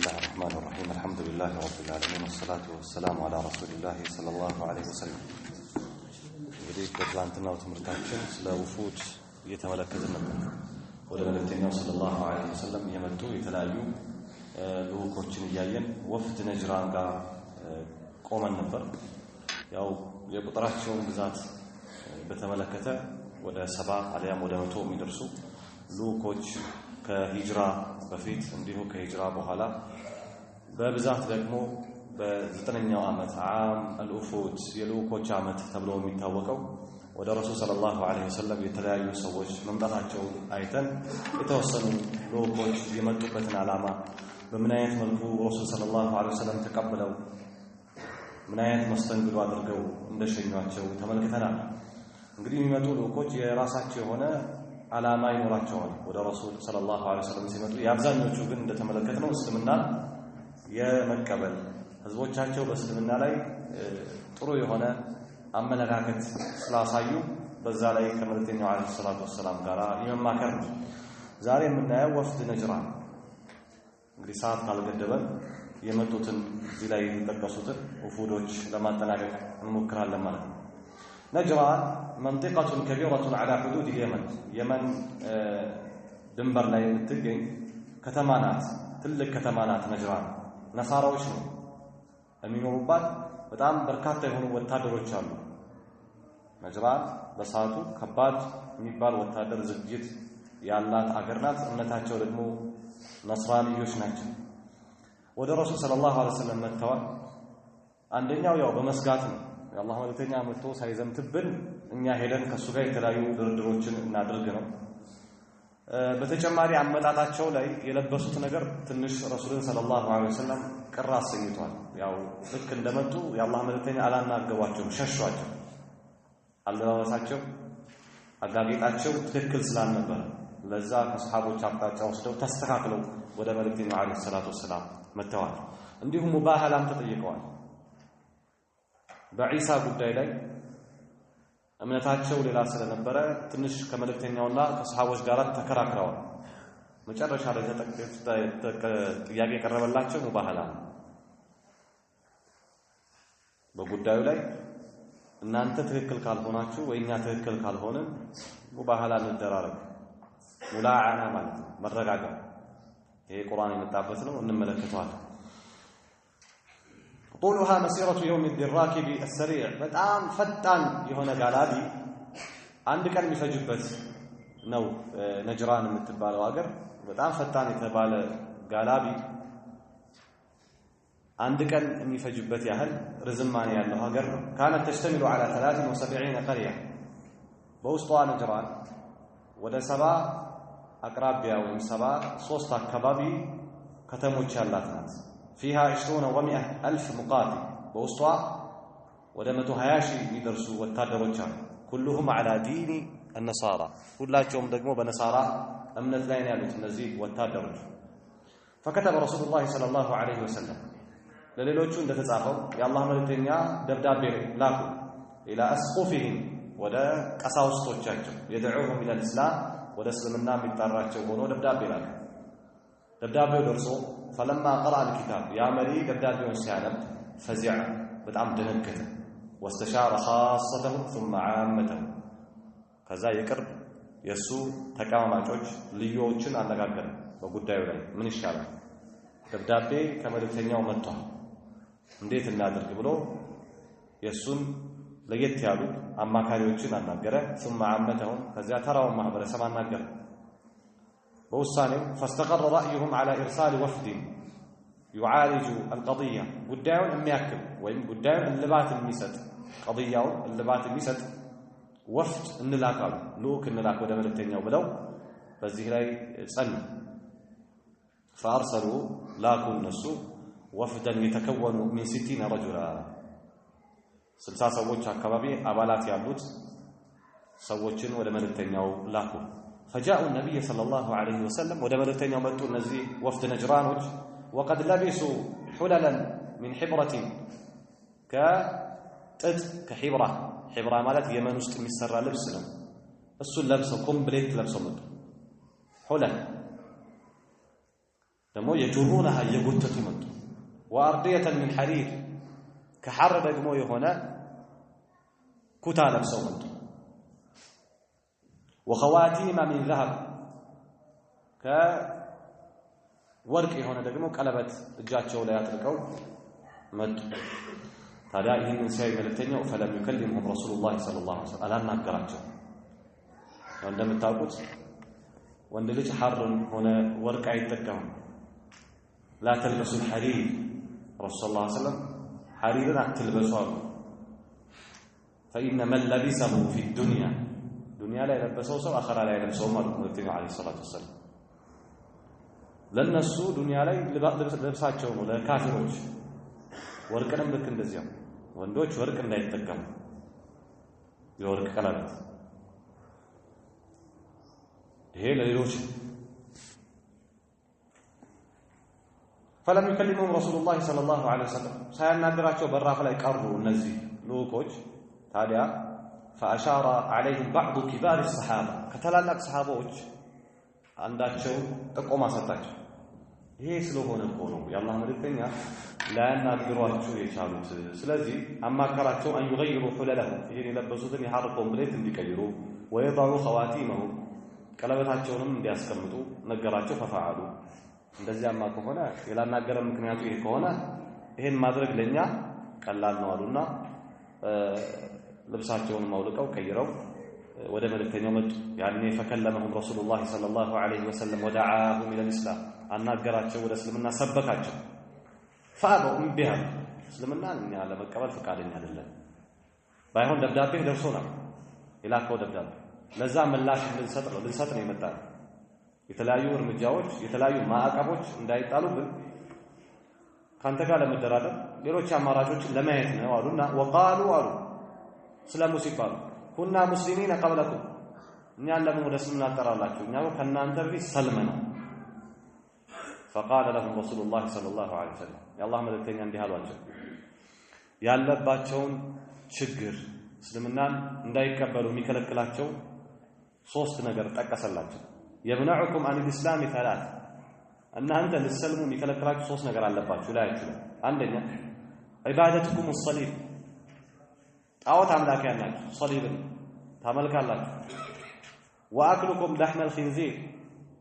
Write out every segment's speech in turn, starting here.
الله الرحمن الرحيم الحمد لله رب العالمين والصلاة والسلام على رسول الله صلى الله عليه وسلم እንግዲህ በትላንትናው ትምህርታችን ስለ ውፉድ እየተመለከትን ነበር ወደ መልእክተኛው ሰለላሁ ዐለይሂ ወሰለም የመጡ የተለያዩ ልኡኮችን እያየን ወፍድ ነጅራን ጋር ቆመን ነበር ያው የቁጥራቸውን ብዛት በተመለከተ ወደ 70 አሊያም ወደ 100 የሚደርሱ ልኡኮች ከሂጅራ በፊት እንዲሁ ከሂጅራ በኋላ በብዛት ደግሞ በ9ኛው ዓመት ዓም አልኡፉድ የልኡኮች ዓመት ተብሎ የሚታወቀው ወደ ረሱል ሰለላሁ ዐለይሂ ወሰለም የተለያዩ ሰዎች መምጣታቸው አይተን የተወሰኑ ልኡኮች የመጡበትን ዓላማ በምን አይነት መልኩ ረሱል ሰለላሁ ዐለይሂ ወሰለም ተቀበለው ምን አይነት መስተንግዶ አድርገው እንደሸኟቸው ተመልክተናል እንግዲህ የሚመጡ ልኡኮች የራሳቸው የሆነ ዓላማ ይኖራቸዋል ወደ ረሱል ሰለላሁ ዐለይሂ ወሰለም ሲመጡ ያብዛኞቹ ግን እንደተመለከተነው እስልምና የመቀበል ህዝቦቻቸው በእስልምና ላይ ጥሩ የሆነ አመለካከት ስላሳዩ በዛ ላይ ከመልእክተኛው ዐለይሂ ሰላቱ ወሰላም ጋር የመማከር ነው ዛሬ የምናየው ወፍድ ነጅራን እንግዲህ ሰዓት ካልገደበን የመጡትን እዚህ ላይ የተጠቀሱትን ውፉዶች ለማጠናቀቅ እንሞክራለን ማለት ነው نجران منطقة كبيرة على حدود اليمن يمن دنبر لا يمتقين كتمانات تلك كتمانات نجران نصارى وشنو المينوروبات بتعم بركات يهونوا واتادروا شالو نجران بساتو كباد ميبال واتادر زجيت يالات أقرنات أمنتاتشو لدمو نصراني يوشناتشو ودى الرسول صلى الله عليه وسلم متوى عندنا ويو بمسقاتنا የአላህ መልእክተኛ መጥቶ ሳይዘምትብን እኛ ሄደን ከሱ ጋር የተለያዩ ድርድሮችን እናድርግ ነው በተጨማሪ አመጣጣቸው ላይ የለበሱት ነገር ትንሽ ረሱልን ሰለላሁ ዐለይሂ ወሰለም ቅር አሰኝቷል ያው ልክ እንደመጡ የአላህ መልእክተኛ አላናገሯቸው ሸሿቸው አለባበሳቸው አጋጌጣቸው ትክክል ስላልነበረ ለዛ ከሰሃቦች አቅጣጫ ወስደው ተስተካክለው ወደ መልእክተኛው ዐለይሂ ሰላቱ ወሰለም መጥተዋል እንዲሁም ሙባህላም ተጠይቀዋል በኢሳ ጉዳይ ላይ እምነታቸው ሌላ ስለነበረ ትንሽ ከመልእክተኛውና ከሰሃቦች ጋር ተከራክረዋል መጨረሻ ላይ ጥያቄ ቀረበላቸው ሙባህላ በጉዳዩ ላይ እናንተ ትክክል ካልሆናችሁ ወይኛ ትክክል ካልሆነን ሙባህላ እንደራረግ ሙላዓና ማለት ነው መረጋጋት ይሄ ቁርአን የመጣበት ነው እንመለከተዋለን طولها مسيرة يوم الراكب السريع በጣም ፈጣን የሆነ ጋላቢ አንድ ቀን የሚፈጅበት ነው ነጅራን የምትባለው ሀገር በጣም ፈጣን የተባለ ጋላቢ አንድ ቀን የሚፈጅበት ያህል ርዝማኔ ያለው ሀገር ነው كانت تشتمل على 73 قرية በውስጧ ነጅራን ወደ 70 አቅራቢያ ወይም 73 አካባቢ ከተሞች ያላት ናት فيها 20 و100 ألف مقاتل بوسطها ودمته هياشي يدرسوا وتادروچا كلهم على دين النصارى كلهم دغمو بنصارى امنت لاين يالوت እነዚህ ወታደሮች فكتب رسول الله صلى الله عليه وسلم ለሌሎቹ እንደተጻፈው የአላህ መልእክተኛ ደብዳቤ ላኩ الى اسقفهم ወደ ቀሳውስቶቻቸው يدعوهم الى الاسلام ወደ እስልምና የሚጣራቸው ሆኖ ደብዳቤ ላኩ ደብዳቤው ደርሶ فلما قرأ الكتاب يا مري دبدابيون سيانب فزع بتعم دنكته واستشار خاصته ثم عامته كذا يقرب يسو ተቃማማጮች ልዩዎችን አነጋገረ በጉዳዩ ላይ ምን ይሻላል ደብዳቤ ከመልእክተኛው መጥቷል እንዴት እናድርግ ብሎ የሱን ለየት ያሉ አማካሪዎችን አናገረ ثم عامته ከዛ ተራው ማህበረሰብ አናገረ بوسانه فاستقر رأيهم على إرسال وفد يعالج القضية قداون المياكب وإن قداون اللبات الميسد قضية اللبات الميسد وفد النلاكال لوك النلاك ودمر التنيا وبلو فالزهراء سنة فأرسلوا لاكوا النسو وفدا يتكون من 60 رجلا سلسا سووچا كبابي أبالات يابلوت سووچن ودمر التنيا لاكوا فجاءوا النبي صلى الله عليه وسلم ودمرتين يومتوا النزي وفد نجرانوج وقد لبسوا حللا من حبرة كحبرة حبرة مالت يمن وسط مسرى لبس له السل لبسه كومبليت لبسه مد حلل ደግሞ የጁሩናሃ የጎተቱ መጡ ወአርዲየተን من حرير ከሐር ደግሞ የሆነ ኩታ ለብሰው መጡ وخواتيم من ذهب ከወርቅ የሆነ ደግሞ ቀለበት እጃቸው ላይ አጥልቀው መጡ ታዲያ ይህንን ሲያይ መልእክተኛው فلم يكلمهم رسول الله صلى الله عليه وسلم አላናገራቸው እንደምታውቁት ወንድ ልጅ ሐርን ሆነ ወርቅ አይጠቀምም لا تلبسوا الحرير رسول الله صلى الله عليه وسلم حريرا تلبسوا فإن من لبسه في الدنيا دنيا لا يلبسه سو آخر لا يلبسه مرتين عليه الصلاة والسلام لنسو دنيا لا لبساتهم ولا كافروች ወርቅንም ልክ እንደዚያው ወንዶች ወርቅ እንዳይጠቀሙ የወርቅ ቀለበት ይሄ ለሌሎች فلم يكلمهم رسول الله صلى الله عليه وسلم ሳያናገራቸው በራፍ ላይ ቀሩ እነዚህ ልኡኮች ታዲያ فأشار عليهم بعض كبار الصحابة ከተላላቅ ሰሃቦች አንዳቸው ጥቆማ ሰጣቸው ይሄ ስለሆነ ነው የአላህ መልእክተኛ ላያናግሯቸው የቻሉት ስለዚህ አማከራቸው أن يغيروا حللهم ይሄን የለበሱትን የሐር ኮምፕሌት እንዲቀይሩ ويضعوا خواتيمهم ቀለበታቸውንም እንዲያስቀምጡ ነገራቸው ፈፈዓሉ እንደዚያማ ከሆነ የላናገረ ምክንያቱ ይሄ ከሆነ ይሄን ማድረግ ለኛ ቀላል ነው አሉና ልብሳቸውን ማውልቀው ቀይረው ወደ መልእክተኛው መጡ ያኔ ፈከለመهم رسول الله صلى الله عليه وسلم ودعاهم الى الاسلام አናገራቸው ወደ እስልምና ሰበካቸው فابوا بها እስልምና እኛ ለመቀበል ፈቃደኛ አይደለም ባይሆን ደብዳቤ ደርሶናል ይላከው ደብዳቤ ለዛ ምላሽ ልንሰጥ ነው የመጣው የተለያዩ እርምጃዎች የተለያዩ ማዕቀቦች እንዳይጣሉብን ካንተ ጋር ለመደራደር ሌሎች አማራጮችን ለማየት ነው አሉና وقالوا አሉ ስለሙ ሲባሉ كنا مسلمين قبلكم እኛ ለምን ወደ እስልምና ተጠራላችሁ እኛ ከናንተ በፊት ሰልመና فقال لهم رسول الله صلى الله عليه وسلم يا الله መልእክተኛ እንዲህ አሏቸው ያለባቸውን ችግር እስልምናን እንዳይቀበሉ የሚከለክላቸው ሶስት ነገር ጠቀሰላቸው يمنعكم عن الاسلام ثلاث እናንተ ልትሰልሙ የሚከለክላችሁ ሶስት ነገር አለባችሁ ላያችሁ አንደኛ عبادتكم الصليب ጣዖት አምላኪያን ናችሁ صليبን ታመልካላችሁ واكلكم لحم الخنزير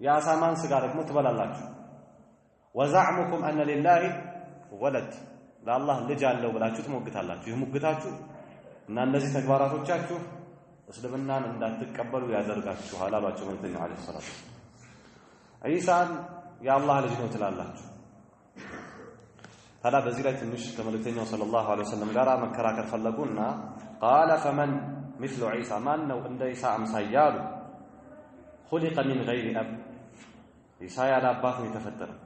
የአሳማን ስጋ ደግሞ ትበላላችሁ وزعمكم ان لله ولد ለአላህ ልጅ አለው ብላችሁ ትሞግታላችሁ ይሙግታችሁ እና እነዚህ ተግባራቶቻችሁ እስልምናን እንዳትቀበሉ ያደርጋችኋል አሏቸው መልእክተኛው አለይሂ ሰላቱ ኢሳን የአላህ ልጅ ነው ትላላችሁ ታዲያ በዚህ ላይ ትንሽ ከመልእክተኛው ሰለላሁ ዐለይሂ ወሰለም ጋር መከራከር ፈለጉና قال فمن مثل عيسى ማን ነው እንደ ኢሳ አምሳያሉ خلق من غير اب ኢሳ ያለ አባት ነው የተፈጠረው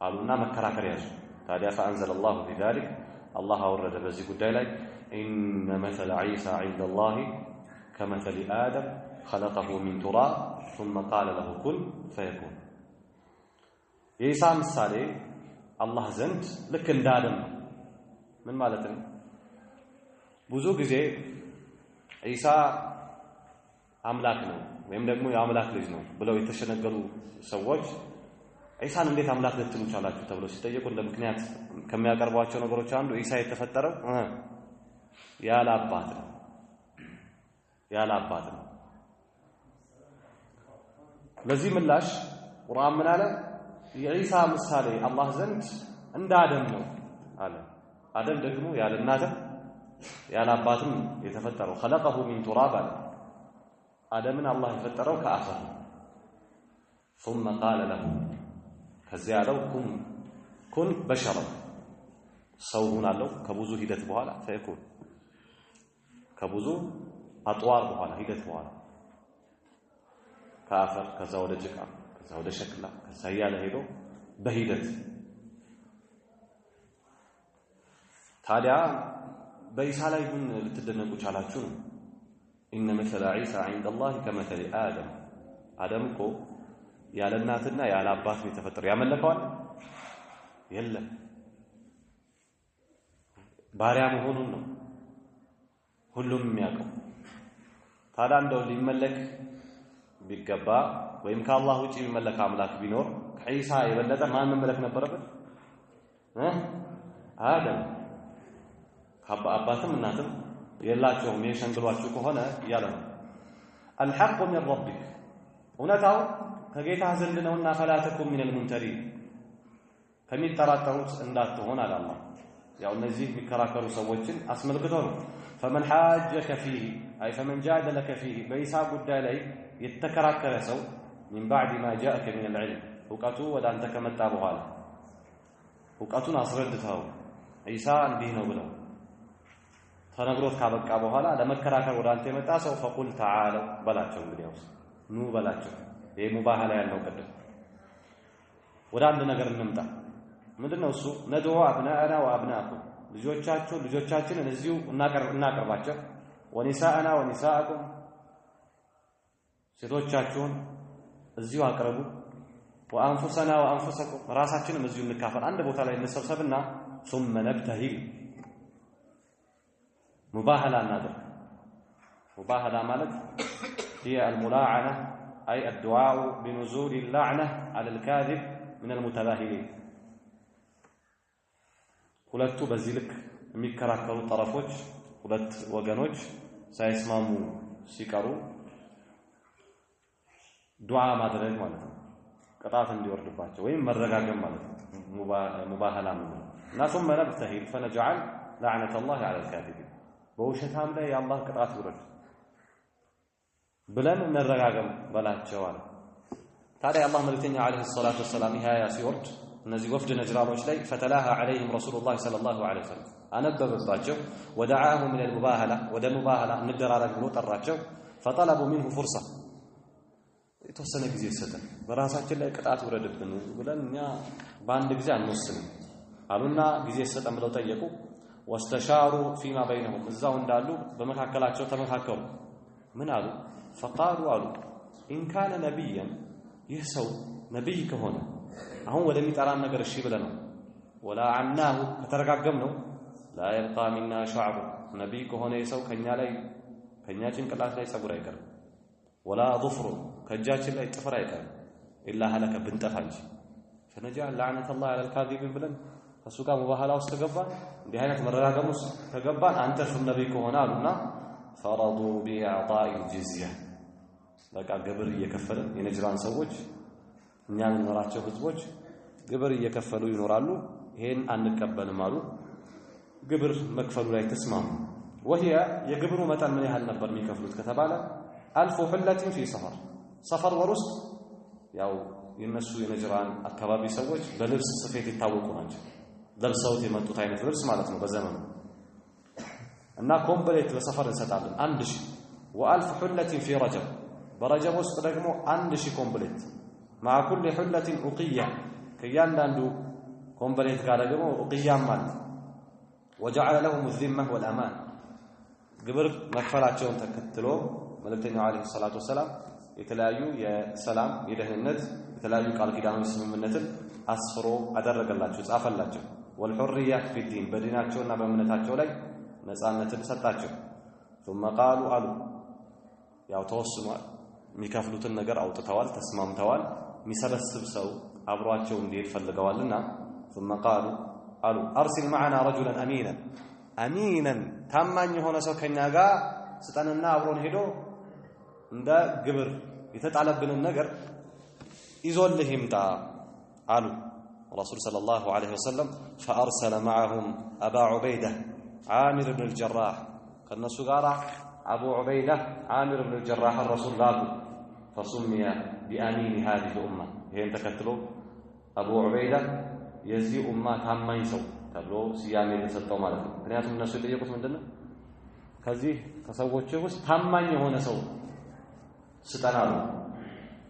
አሉና መከራከር ያዙ ታዲያ فانزل الله بذلك الله አወረደ በዚህ ጉዳይ ላይ ان مثل عيسى عند الله كمثل ادم خلقه من تراب ثم قال له كن فيكون የኢሳ ምሳሌ አላህ ዘንድ ልክ እንደ አደም ምን ማለት ነው ብዙ ጊዜ ኢሳ አምላክ ነው ወይም ደግሞ የአምላክ ልጅ ነው ብለው የተሸነገሉ ሰዎች ኢሳን እንዴት አምላክ ልትሉ ቻላችሁ ተብለው ሲጠየቁ እንደ ምክንያት ከሚያቀርቧቸው ነገሮች አንዱ ኢሳ የተፈጠረው ያለ አባት ነው ለዚህ ምላሽ ቁርአን ምን አለ የኢሳ ምሳሌ አላህ ዘንድ እንደ አደም ነው አለ አደም ደግሞ ያለ እናትም ያለ አባትም የተፈጠረው خلقه من تراب አደምን አላህ የፈጠረው ከአፈር ثم قال له ከዚያ ያለው ኩን በሸራ ሰው ሆናለው ከብዙ ሂደት በኋላ ፈይኩን ከብዙ አጥዋር በኋላ ሂደት በኋላ ከአፈር ከዛ ወደ ጭቃ ከዛ ወደ ሸክላ ከዛ ያለ ሄዶ በሂደት ታዲያ በኢሳ ላይ ምን ልትደነቁ ቻላችሁ ان مثل عيسى عند الله كمثل ادم ادم እኮ ያለ እናትና ያለ አባት ነው የተፈጠረው ያመለከዋል የለም ባሪያ መሆኑን ነው ሁሉም የሚያውቀው ታዲያ እንደው ሊመለክ ቢገባ ወይም ከአላህ ውጪ የሚመለክ አምላክ ቢኖር ከዒሳ የበለጠ ማን መመለክ ነበረበት? አደም። አባትም እናትም የላቸውም የሸንግሏችሁ ከሆነ እያለ ነው። አልሐቁ ሚን ረቢክ እውነታው ከጌታህ ዘንድ ነውና ፈላ ተኩን ሚነል ሙምተሪን ከሚጠራጠሩት እንዳትሆን አለ አላህ። ያው እነዚህ የሚከራከሩ ሰዎችን አስመልክቶ ነው። ፈመን ሓጀከ ፊህ አይ ፈመን ጃደለከ ፊህ በኢሳ ጉዳይ ላይ የተከራከረ ሰው ሚን ባዕድ ማ ጃአከ ሚነል ዒልም እውቀቱ ወደ አንተ ከመጣ በኋላ እውቀቱን አስረድተው ኢሳ እንዲህ ነው ብለው ተነግሮት ካበቃ በኋላ ለመከራከር ወደ አንተ የመጣ ሰው ፈቁል ተዓለው በላቸው። እንግዲያውስ ኑ በላቸው። ይሄ ሙባህላ ያለው ቅድም ወደ አንድ ነገር እንምጣ። ምንድነው እሱ? ነድዑ አብናአና ወአብናአኩም ልጆቻችንን እዚሁ እናቀርባቸው። ወኒሳአና ወኒሳአኩም ሴቶቻችሁን እዚሁ አቅርቡ። ወአንፉሰና ወአንፉሰኩም ራሳችንም እዚሁ እንካፈል። አንድ ቦታ ላይ እንሰብሰብና ثم نبتهل ሙባህላ እናድርግ። ሙባህላ ማለት هي الملاعنة أي الدعاء بنزول اللعنة على الكاذب من المتباهلين ሁለቱ በዚህ ልክ የሚከራከሩ ጠረፎች ሁለት ወገኖች ሳይስማሙ ሲቀሩ ዱዓ ማድረግ ማለት ነው። ቅጣት እንዲወርድባቸው ወይም መረጋገም ማለት ነው። ሙባህላ ማለት እና ثم نبتهل فنجعل لعنة الله على الكاذبين በውሸታም ላይ የአላህ ቅጣት ይውረድ ብለን እንረጋገም በላቸው አለ። ታዲያ አላህ መልእክተኛ አለይሂ ሰላቱ ወሰላም ይሄ አያ ሲወርድ እነዚህ ወፍድ ነጅራኖች ላይ ፈተላሃ عليهم رسول الله صلى الله عليه وسلم አነበበባቸው። ودعاهم من المباهلة ወደ ሙባህላ እንደራረግ ብሎ ጠራቸው። فطلبوا منه فرصة የተወሰነ ጊዜ ይሰጠን በራሳችን ላይ ቅጣት ይውረድብን ብለን እኛ በአንድ ጊዜ አንወስንም አሉና ጊዜ ይሰጠን ብለው ጠየቁ። واستشاروا فيما بينهم እዛው እንዳሉ በመካከላቸው ተመካከሩ። ምን አሉ? فقالوا አሉ إن كان نبيا ይህ ሰው ነብይ ከሆነ አሁን ወደሚጠራን ነገር እሺ ብለናል። ولا عناه ከተረጋገም ነው لا يبقى منا شعب ነብይ ከሆነ ይህ ሰው ከኛ ጭንቅላት ላይ ጸጉር አይቀርም። ولا ظفر ከእጃችን ላይ ጥፍር አይቀርም إلا هلك ብንጠፋ እንጂ فنجعل لعنة الله على الكاذبين ብለን እሱ ጋር ሙባህላ ውስጥ ተገባን። እንዲህ አይነት መረጋገም ውስጥ ተገባን። አንተ ፍም ነብይ ከሆነ አሉና فرضوا بإعطاء الجزية በቃ ግብር እየከፈልን የነጅራን ሰዎች እኛ የምንኖራቸው ህዝቦች ግብር እየከፈሉ ይኖራሉ። ይሄን አንቀበልም አሉ። ግብር መክፈሉ ላይ ተስማሙ። وهي የግብሩ መጠን ምን ያህል ነበር የሚከፍሉት ከተባለ 1000 حلة في ሰፈር ወር ውስጥ ያው የነሱ የነጅራን አካባቢ ሰዎች በልብስ ስፌት ይታወቁ ናቸው። ለብሰውት የመጡት አይነት ልብስ ማለት ነው በዘመኑ እና ኮምፕሌት በሰፈር እንሰጣለን 1000 و1000 حلة في رجب በረጀብ ውስጥ ደግሞ 1000 ኮምፕሌት مع كل حلة أقية ከያንዳንዱ ኮምፕሌት ጋር ደግሞ أقيام ማለት وجعل لهم الذمة والأمان ግብር መክፈላቸውን ተከትሎ መልእክተኛው አለይሂ ሰላቱ ወሰላም የተለያዩ የሰላም የደህንነት የተለያዩ ቃል ኪዳኖች ስምምነትን አስፍሮ አደረገላቸው ጻፈላቸው። والحرية في الدين በዲናቸውና በእምነታቸው ላይ ነፃነትን ሰጣቸው። ثم قالوا አሉ ያው ተወስኗል። የሚከፍሉትን ነገር አውጥተዋል፣ ተስማምተዋል። የሚሰበስብ ሰው አብሯቸው እንዲሄድ ፈልገዋልና ثم قالوا አሉ أرسل معنا رجلا أمينا ታማኝ የሆነ ሰው ከኛ ጋር ስጠንና አብሮን ሄዶ እንደ ግብር የተጣለብንን ነገር ይዞልህ ይምጣ አሉ ረሱል ሰለላሁ ዐለይሂ ወሰለም። فأرسل معهم أبا عبيدة عامر بن الجراح ከነሱ ጋር አቡ ዑበይዳ عامر بن الجراح الرسول ላኩ فسمي بأمين هذه الأمة ይሄን ተከትሎ አቡ ዑበይዳ የዚህ ኡማ ታማኝ ሰው ተብሎ ስያሜ ተሰጠው ማለት ነው። ምክንያቱም እነሱ የጠየቁት ምንድነው? ከዚህ ከሰዎች ውስጥ ታማኝ የሆነ ሰው ስጠናሉ።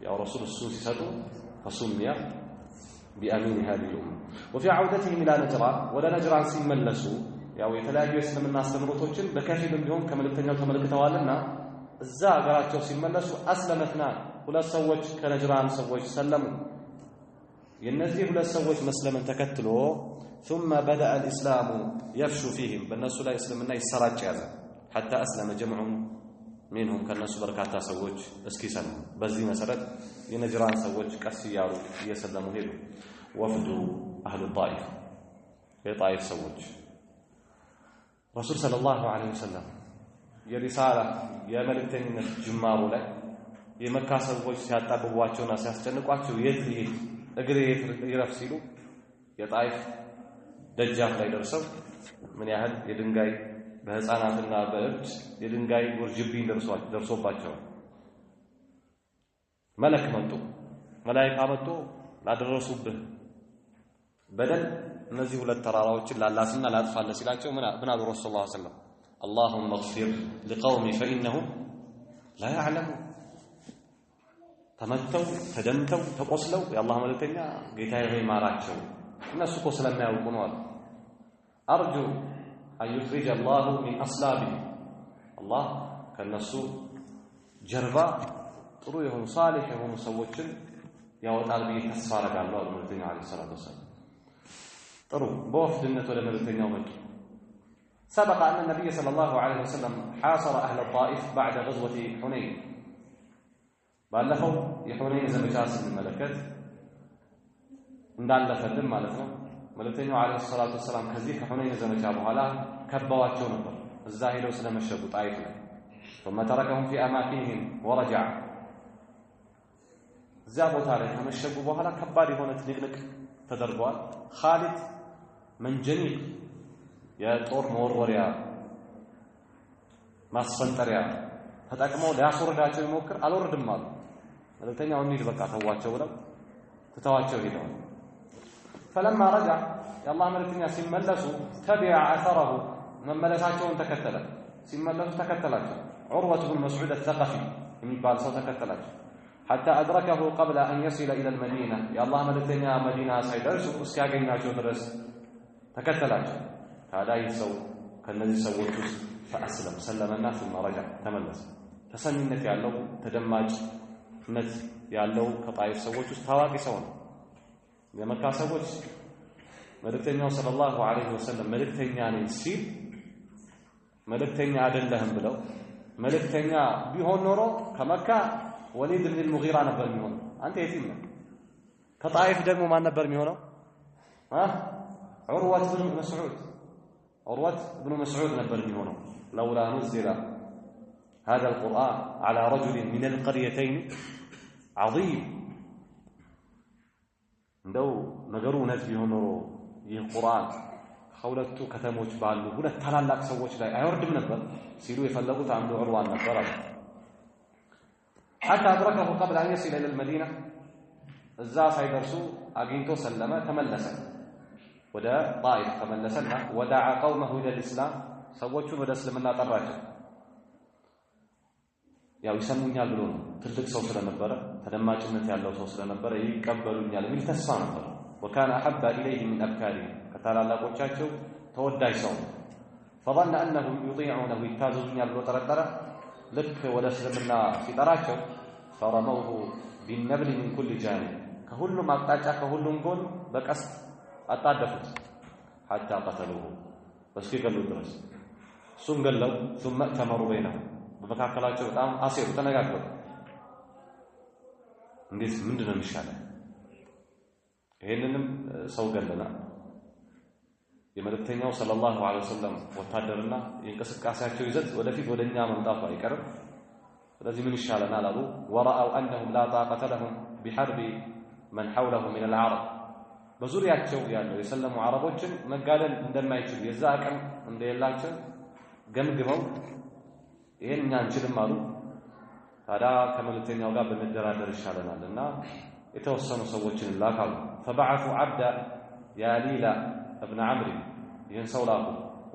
ያው ረሱል እሱ ሲሰጡ فسمي بأمين هذه الأمة. وفي عودتهم إلى نجران ولا نجران ሲመለሱ ያው የተለያዩ እስልምና አስተምሮቶችን በከፊልም ቢሆን ከመልእክተኛው ተመልክተዋልና እዛ ሀገራቸው ሲመለሱ አስለመትና ሁለት ሰዎች ከነጅራን ሰዎች ሰለሙ። የነዚህ ሁለት ሰዎች መስለምን ተከትሎ ثم بدأ الإسلام يفشو فيهم በእነሱ ላይ እስልምና ይሰራጭ ያዘ حتى أسلم جمع منهم كالناس بركاتا سووج اسكيسن بزي مسرت ينجران سووج كسيارو يسلموا هيدو وفد أهل الطائف يطائف سووج رسول صلى الله عليه وسلم يا رسالة يا ملكتين جمارو لك የመካ ሰዎች ሲያጣብቧቸውና ሲያስጨንቋቸው የት ሊሄድ እግሬ ይረፍ ሲሉ የጣይፍ ደጃፍ ላይ ደርሰው ምን ያህል የድንጋይ በህፃናትና በእብድ የድንጋይ ውርጅብኝ ደርሶባቸው መለክ መጡ መላእክት መጡ ላደረሱብህ በደል እነዚህ ሁለት ተራራዎችን ላላስና ላጥፋለ ሲላቸው ምን አሉ ረሱላህ ሰለላሁ ዐለይሂ ወሰለም اللهم اغفر لقومي فانهم لا يعلمون ተመተው ተደምተው ተቆስለው የአላህ መልእክተኛ ጌታዬ ሆይ ማራቸው እነሱ እኮ ስለማያውቁ ነው አሉ አርጁ አን ይخرج الله من اصلابهم الله ከነሱ ጀርባ ጥሩ የሆኑ ሷሊህ የሆኑ ሰዎችን ያወጣል ብዬ ተስፋ አደርጋለሁ አሉ መልእክተኛው አለይሂ ሰላቱ ወሰለም ጥሩ በወፍድነት ወደ መልእክተኛው መጡ سبق أن النبي صلى الله عليه وسلم حاصر أهل الطائف بعد غزوة حنين ባለፈው የሁነይን ዘመቻ ስንመለከት እንዳለፈልን ማለት ነው መልእክተኛው አለይሂ ሰላቱ ወሰለም ከዚህ ከሁነይን ዘመቻ በኋላ ከበዋቸው ነበር እዛ ሄደው ስለመሸጉ ጣይፍ ላይ ثم تركهم في اماكنهم ورجع እዛ ቦታ ላይ ከመሸጉ በኋላ ከባድ የሆነ ትንቅንቅ ተደርጓል ኻሊድ መንጀኒቅ የጦር መወርወሪያ ማስፈንጠሪያ ተጠቅመው ሊያስወርዳቸው ይሞክር አልወርድም አሉ መልእክተኛው እንሂድ በቃ ተዋቸው ብለው ተተዋቸው ሄደው فلما رجع የአላህ መልእክተኛ ሲመለሱ تبع اثره መመለሳቸውን ተከተለ ሲመለሱ ተከተላቸው عروة بن مسعود الثقفي የሚባል ሰው ተከተላቸው حتى أدركه قبل أن يصل إلى المدينة የአላህ መልእክተኛ መዲና ሳይደርሱ እስኪያገኛቸው ድረስ ተከተላቸው ታዲያ ይሰው ከነዚህ ሰዎች ውስጥ فأسلم سلمنا ثم رجع ተመለሰ ተሰሚነት ያለው ተደማጭነት ያለው ከጣይፍ ሰዎች ውስጥ ታዋቂ ሰው ነው የመካ ሰዎች መልእክተኛው ሰለላሁ ዐለይሂ ወሰለም መልእክተኛ ነኝ ሲል መልእክተኛ አይደለህም ብለው መልእክተኛ ቢሆን ኖሮ ከመካ ወሊድ ብን ሙጊራ ነበር የሚሆነው አንተ የትም ነህ ከጣይፍ ደግሞ ማን ነበር የሚሆነው ዑርወት ብን መስዑድ ነበር የሚሆነው لولا نزل هذا القرآن على رجل من القريتين عظيم እንደው ነገሩ እውነት ቢሆን ኖሮ ይህ ቁርአን ከሁለቱ ከተሞች ባሉ ሁለት ታላላቅ ሰዎች ላይ አይወርድም ነበር ሲሉ የፈለጉት አንዱ ዑርዋን ነበር አለ حتى أدركه قبل أن يصل إلى المدينة እዛ ሳይደርሱ አግኝቶ ሰለመ ተመለሰ ወደ ጣይፍ ተመለሰና ودع قومه إلى الإسلام ሰዎቹን ወደ እስልምና ጠራቸው ያው ይሰሙኛል ብሎ ነው ትልቅ ሰው ስለነበረ ተደማጭነት ያለው ሰው ስለነበረ ይቀበሉኛል የሚል ተስፋ ነበር وكان احب اليه من ابكاره ከተላላቆቻቸው ተወዳጅ ሰው فظن انه يطيعونه يتازونيال ብሎ ጠረጠረ ልክ ወደ እስልምና ሲጠራቸው فرموه بالنبل من كل جانب ከሁሉም አቅጣጫ ከሁሉም ጎን በቀስት አጣደፉት حتى قتلوه በስኪገሉ ድረስ እሱን ገለው ثم تمروا بينهم በመካከላቸው በጣም አሴሩ ተነጋገሩ እንዴት ምንድነው የሚሻለው ይሄንንም ሰው ገለና የመልእክተኛው ሰለላሁ ዐለይሂ ወሰለም ወታደርና የእንቅስቃሴያቸው ይዘት ወደፊት ወደኛ መምጣቱ አይቀርም ስለዚህ ምን ይሻለናል አሉ ወራአው انهم لا طاقه لهم بحرب من حولهم من العرب በዙሪያቸው ያለው የሰለሙ አረቦችን መጋደል እንደማይችሉ የዛ አቅም እንደሌላቸው ገምግመው ይሄን አንችልም አሉ ታዲያ ከመልእክተኛው ጋር በመደራደር ይሻለናልና የተወሰኑ ሰዎችን ላካሉ فبعثوا عبد ياليل ابن عمرو ይህን ሰው ላኩ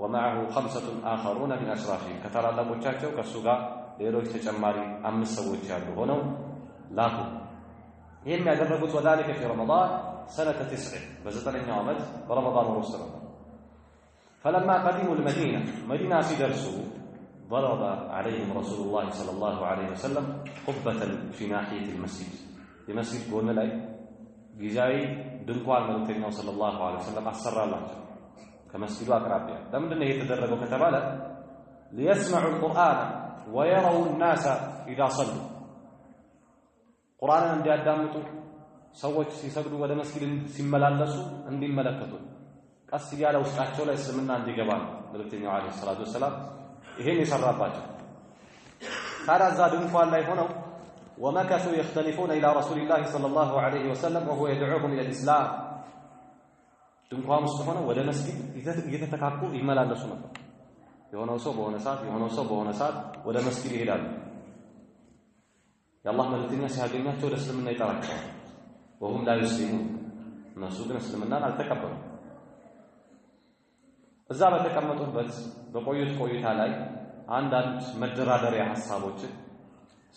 ومعه 5 آخرون من أشرافهم ከተላላቆቻቸው ከሱ ጋር ሌሎች ተጨማሪ 5 ሰዎች ያሉ ሆነው ላኩ ይሄን ያደረጉት وذلك في رمضان سنة 9 በዘጠነኛው ዓመት በረመዳን ወር ውስጥ ነው فلما قدموا المدينة مدينة سيدرسوا ضرب عليهم رسول الله صلى الله عليه وسلم قبة في ناحية المسجد المسجد قلنا لي جزاي دنقوان ملوكينا صلى الله عليه وسلم أسر الله كمسجد أقرابيا لمن هي تدرجوا كتبالة ليسمعوا القرآن ويروا الناس إذا صلوا قرآن እንዲያዳምጡ ሰዎች ሲሰግዱ ወደ መስጊድ ሲመላለሱ እንዲመለከቱ ቀስ ያለ ውስጣቸው ላይ እስልምና እንዲገባ መልእክተኛው አለይሂ ሰላቱ ወሰለም ይሄን ይሰራባቸው ታዲያ ድንኳን ላይ ሆነው ومكثوا يختلفون إلى رسول الله صلى الله عليه وسلم وهو يدعوهم إلى الإسلام ድንኳን ውስጥ ሆነው ወደ መስጊድ እየተተካኩ ይመላለሱ ነበር የሆነው ሰው በሆነ ሰዓት ወደ መስጊድ ይሄዳሉ የአላህ መልእክተኛ ሲያገኛቸው ወደ እስልምና ይጠራቸዋል وهم لا يسلمون እነሱ ግን እስልምናን አልተቀበሉም እዛ በተቀመጡበት በቆዩት ቆይታ ላይ አንዳንድ መደራደሪያ ሐሳቦች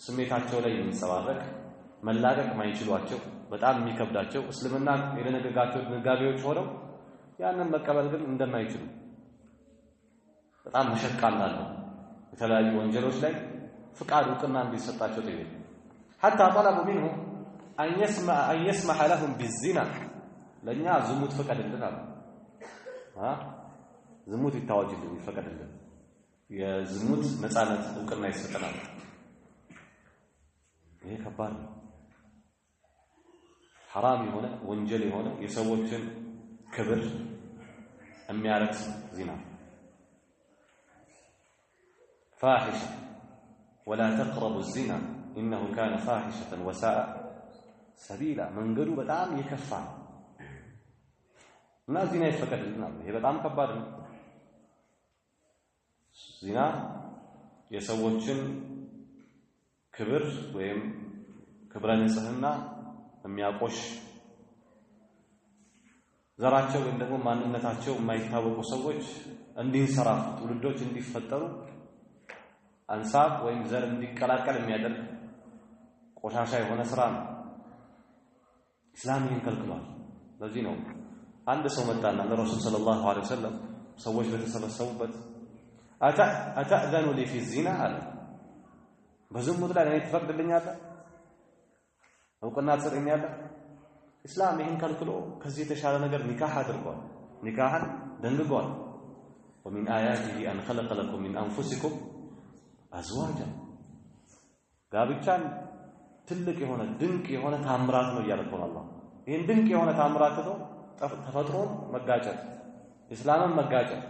ስሜታቸው ላይ የሚንጸባረቅ መላቀቅ ማይችሏቸው በጣም የሚከብዳቸው እስልምና የደነገጋቸው ድንጋጌዎች ሆነው ያንን መቀበል ግን እንደማይችሉ በጣም መሸቃ እንዳለው የተለያዩ ወንጀሎች ላይ ፍቃድ እውቅና እንዲሰጣቸው ጠየቁ حتى طلبوا منه أن يسمح لهم بالزنا ለኛ ዝሙት ፈቀደልናል ዝሙት ይታወጅልን ይፈቀደልን የዝሙት ነፃነት እውቅና ይሰጠናል ይሄ ከባድ ነው حرام የሆነ ወንጀል የሆነ የሰዎችን ክብር የሚያረክስ ዚና فاحشة ولا تقربوا الزنا إنه كان فاحشة وساء سبيلا መንገዱ በጣም የከፋ እና ዚና ይፈቀድልናል ይሄ በጣም ከባድ ነው ዚና የሰዎችን ክብር ወይም ክብረ ንጽህና የሚያቆሽ ዘራቸው ወይም ደግሞ ማንነታቸው የማይታወቁ ሰዎች እንዲንሰራፉ ትውልዶች እንዲፈጠሩ አንሳብ ወይም ዘር እንዲቀላቀል የሚያደርግ ቆሻሻ የሆነ ስራ ነው እስላም ይህን ከልክሏል ለዚህ ነው አንድ ሰው መጣና ለረሱል ሰለላሁ ዐለይሂ ወሰለም ሰዎች በተሰበሰቡበት አተእዘኑ ሊ ፊ ዚና አለ በዝሙት ላይ እኔ ትፈቅድልኛለህ እውቅና ትሰጠኛለህ እስላም ይህን ከልክሎ ከዚህ የተሻለ ነገር ኒካህ አድርጓል ኒካህን ደንግጓል ومن آياته أن خلق لكم من أنفسكم أزواجا ጋብቻን ትልቅ የሆነ ድንቅ የሆነ ታምራት ነው ያለው አላህ ይሄን ድንቅ የሆነ ታምራት ነው ተፈጥሮን መጋጨት እስላምን መጋጨት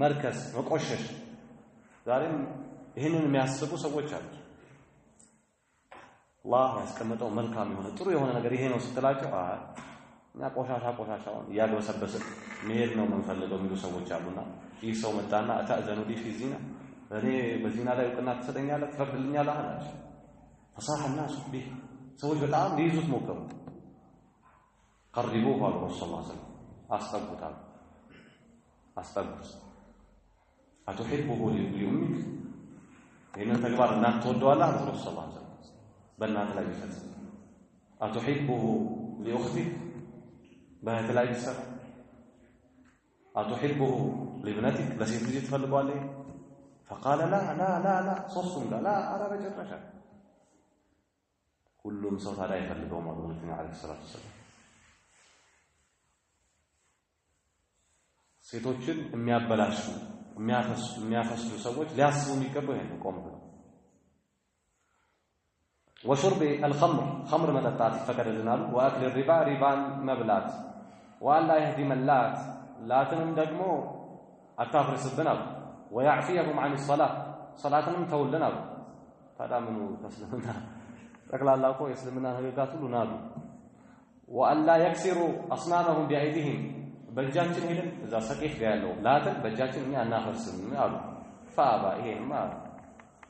መርከስ መቆሸሽ ዛሬም ይሄንን የሚያስቡ ሰዎች አሉ አላህ ያስቀመጠው መልካም የሆነ ጥሩ የሆነ ነገር ይሄ ነው ስትላቸው እኛ ቆሻሻውን ያገበሰበሰ መሄድ ነው የምንፈልገው የሚሉ ሰዎች አሉና ይህ ሰው መጣና አታዘኑ ዲ ፊ ዚና እኔ በዚና ላይ እውቅና ትሰጠኛለህ ትፈቅድልኛለህ አላቸው فصاح الناس به ሰዎች በጣም ሊይዙት ሞከሩ قربوه على رسول الله صلى الله عليه وسلم أستغفر أتحبه لأمك إن تكبر الناس تودوا الله رسول الله صلى الله عليه وسلم بنات لا يفت أتحبه لأختك بنات لا يفت أتحبه لابنتك لسيت تجي تفلقوا عليه فقال لا صصم لا أنا رجل رشا كلهم صوت لا يفلقوا مرضون عليه الصلاة والسلام ሴቶችን የሚያበላሹ የሚያፈስሉ ሰዎች ሊያስቡ የሚገባው ይሄን ቆም ብለው وشرب الخمر خمر መጠጣት ይፈቀድልናል واكل الربا ربان መብላት ولا يهدم اللات ላትንም ደግሞ አታፍርስብናል ويعفيهم عن الصلاه صلاتንም ተውልናል ታዳምኑ ተስለምና ጠቅላላ እኮ የእስልምና ህግጋት ሁሉ ናዱ وألا يكسروا أصنامهم بأيديهم በእጃችን ሄደን እዛ ሰቂፍ ጋር ያለው ላትን በእጃችን እኛ እናፈርስም አሉ فابا ይሄማ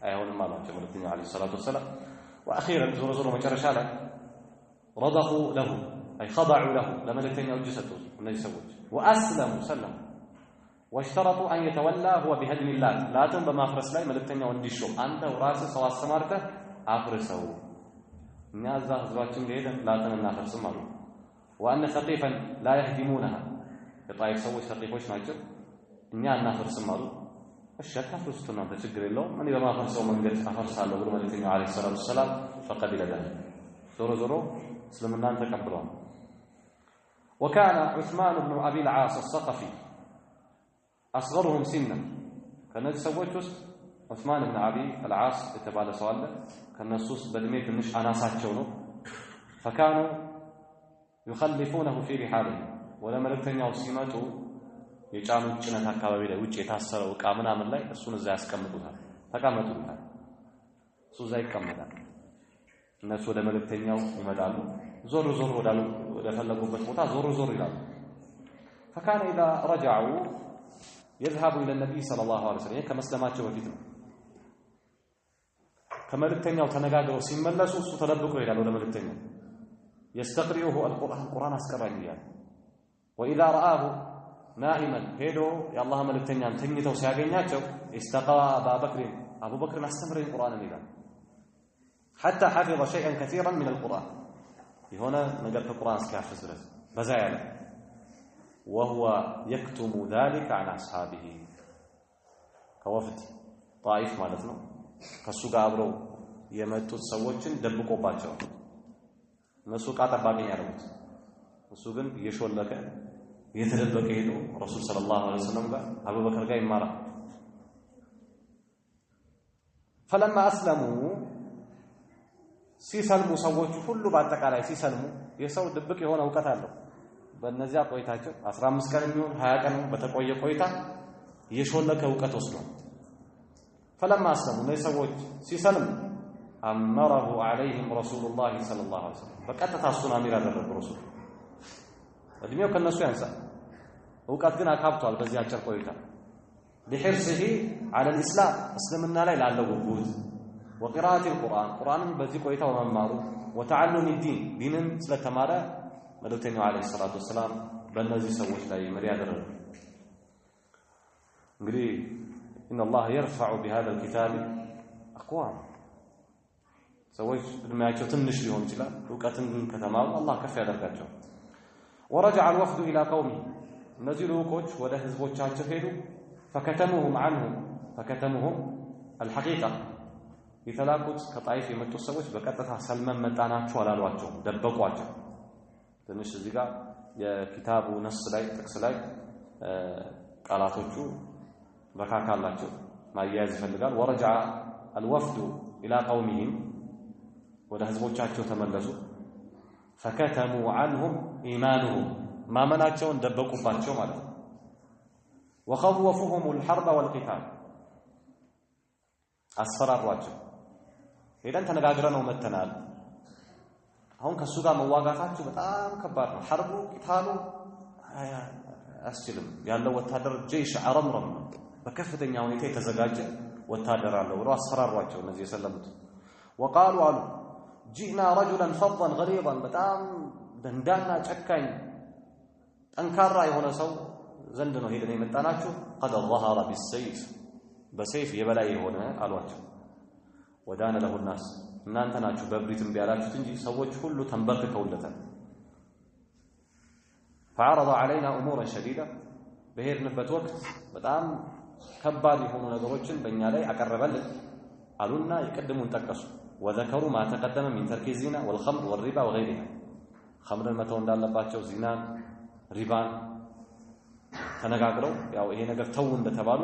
አይሆንም አላቸው መልእክተኛው አለይሂ ሰላቱ ወሰለም واخيرا ዞሮ መጨረሻ ላይ رضخوا له اي خضعوا له ለመልእክተኛው እጅ ሰጡ እነዚህ ሰዎች واسلموا سلموا واشترطوا ان يتولى هو بهدم اللات ላትን በማፍረስ ላይ መልእክተኛው እንዲሾም አንተ ራስህ ሰው አስተማርተህ አፍርሰው እኛ እዛ ህዝባችን ሄደን ላትን እናፈርስም አሉ وان ثقيفا لا يهدمونها የጣይፍ ሰዎች ተቂፎች ናቸው እኛ እናፈርስም አሉ እሺ አታፍርሱትና በችግር የለውም እኔ በማፈርሰው መንገድ አፈርሳለሁ ብሎ መልእክተኛው አለይሂ ሰላቱ ወሰለም فقبل ذلك ዞሮ እስልምናን ተቀብለዋል وكان عثمان بن ابي العاص الثقفي اصغرهم سنا ከነዚህ ሰዎች ውስጥ ዑስማን ኢብኑ አቢ አልዓስ የተባለ ሰው አለ። ከነሱስ በእድሜ ትንሽ አናሳቸው ነው። فكانوا يخلفونه في رحالهم ወደ መልእክተኛው ሲመጡ የጫኑት ጭነት አካባቢ ላይ ውጭ የታሰረው ዕቃ ምናምን ላይ እሱን እዛ ያስቀምጡታል። ተቀመጡታል። እሱ እዛ ይቀመጣል። እነሱ ወደ መልእክተኛው ይመጣሉ። ዞር ዞር ወደ ፈለጉበት ቦታ ዞር ዞር ይላሉ። فكان اذا رجعوا يذهب الى النبي صلى الله عليه وسلم ከመስለማቸው በፊት ነው። ከመልእክተኛው ተነጋግረው ሲመለሱ እሱ ተደብቆ ይላል ወደ መልእክተኛው يستقرئه القرآن አስቀራኝ ይላል። واذا رآه نائما ሄዶ የአላህ መልእክተኛን ተኝተው ሲያገኛቸው استقى ابو بكر አስተምረኝ ቁርአንን ይላል። حتى حفظ شيئا كثيرا من القرآن የሆነ ነገር ከቁርአን እስኪያፍዝ ድረስ በዛ ያለ وهو يكتم ذلك عن اصحابه ከወፍድ ጣይፍ ማለት ነው ከሱ ጋር አብረው የመጡት ሰዎችን ደብቆባቸው እነሱ ቃጠባቂኝ ያሉት እሱ ግን እየሾለከ እየተደበቀ ሄዶ ረሱል ሰለላሁ ዐለይሂ ወሰለም ጋር አቡበከር ጋር ይማራል። فلما اسلموا ሲሰልሙ ሰዎች ሁሉ በአጠቃላይ ሲሰልሙ የሰው ድብቅ የሆነ ዕውቀት አለው። በእነዚያ ቆይታቸው 15 ቀን የሚሆን 20 ቀን በተቆየ ቆይታ የሾለከ ዕውቀት ወስዷል። فلما اسلموا እነዚህ ሰዎች ሲሰልሙ أمره عليهم رسول الله صلى الله عليه وسلم በቀጥታ እሱን አሚር አደረገ ረሱል። እድሜው ከነሱ ያንሳል፣ ዕውቀት ግን አካብቷል በዚህ አጭር ቆይታ። لحرصه على الإسلام እስልምና ላይ ላለው ጉጉት وقراءة القرآن قرآن በዚህ ቆይታው መማሩ وتعلم الدين ዲንን ስለተማረ መልእክተኛው አለይሂ ሰላቱ ወሰላም በእነዚህ ሰዎች ላይ መሪ ያደረገ። እንግዲህ إن الله يرفع بهذا الكتاب أقوام ሰዎች እድሜያቸው ትንሽ ሊሆን ይችላል ዕውቀትን ከተማሩ አላህ ከፍ ያደርጋቸው። ورجع الوفد إلى قومه እነዚህ ልኡኮች ወደ ህዝቦቻቸው ሄዱ። فكتمهم الحقيقة የተላኩት ከጣይፍ የመጡት ሰዎች በቀጥታ ሰልመን መጣናቸው አላሏቸው፣ ደበቋቸው። ትንሽ እዚህ ጋር የኪታቡ ነስ ላይ ጥቅስ ላይ ቃላቶቹ በካካላቸው ማያያዝ ይፈልጋል። ورجع الوفد إلى قومهم ወደ ህዝቦቻቸው ተመለሱ። فكتموا عنهم إيمانهم ማመናቸውን ደበቁባቸው ማለት ነው። وخوفوهم الحرب والقتال አስፈራሯቸው። ሄደን ተነጋግረነው መተናል፣ አሁን ከሱ ጋር መዋጋታችሁ በጣም ከባድ ነው፣ ሐርቡ ቂታሉ አያስችልም፣ ያለው ወታደር ጀይሽ አረምረም በከፍተኛ ሁኔታ የተዘጋጀ ወታደር አለው ብለው አስፈራሯቸው እነዚህ የሰለሙት። وقالوا አሉ جئنا رجلا فظا غليظا በጣም ደንዳና ጨካኝ ጠንካራ የሆነ ሰው ዘንድ ነው ሄደን የመጣናችሁ። قد ظهر بالسيف በሰይፍ የበላይ የሆነ አሏቸው። ወዳነ له الناس እናንተ ናችሁ በብሪትም ቢያላችሁት እንጂ ሰዎች ሁሉ ተንበርክከውለታል። فعرض علينا امورا شديده በሄድንበት ወቅት በጣም ከባድ የሆኑ ነገሮችን በእኛ ላይ አቀረበልን አሉና የቀድሙን ጠቀሱ። وذكروا ما تقدم من ترك الزنا والخمر والربا وغيرها خمرን መተው እንዳለባቸው ዚናን ሪባን ተነጋግረው ያው ይሄ ነገር ተው እንደተባሉ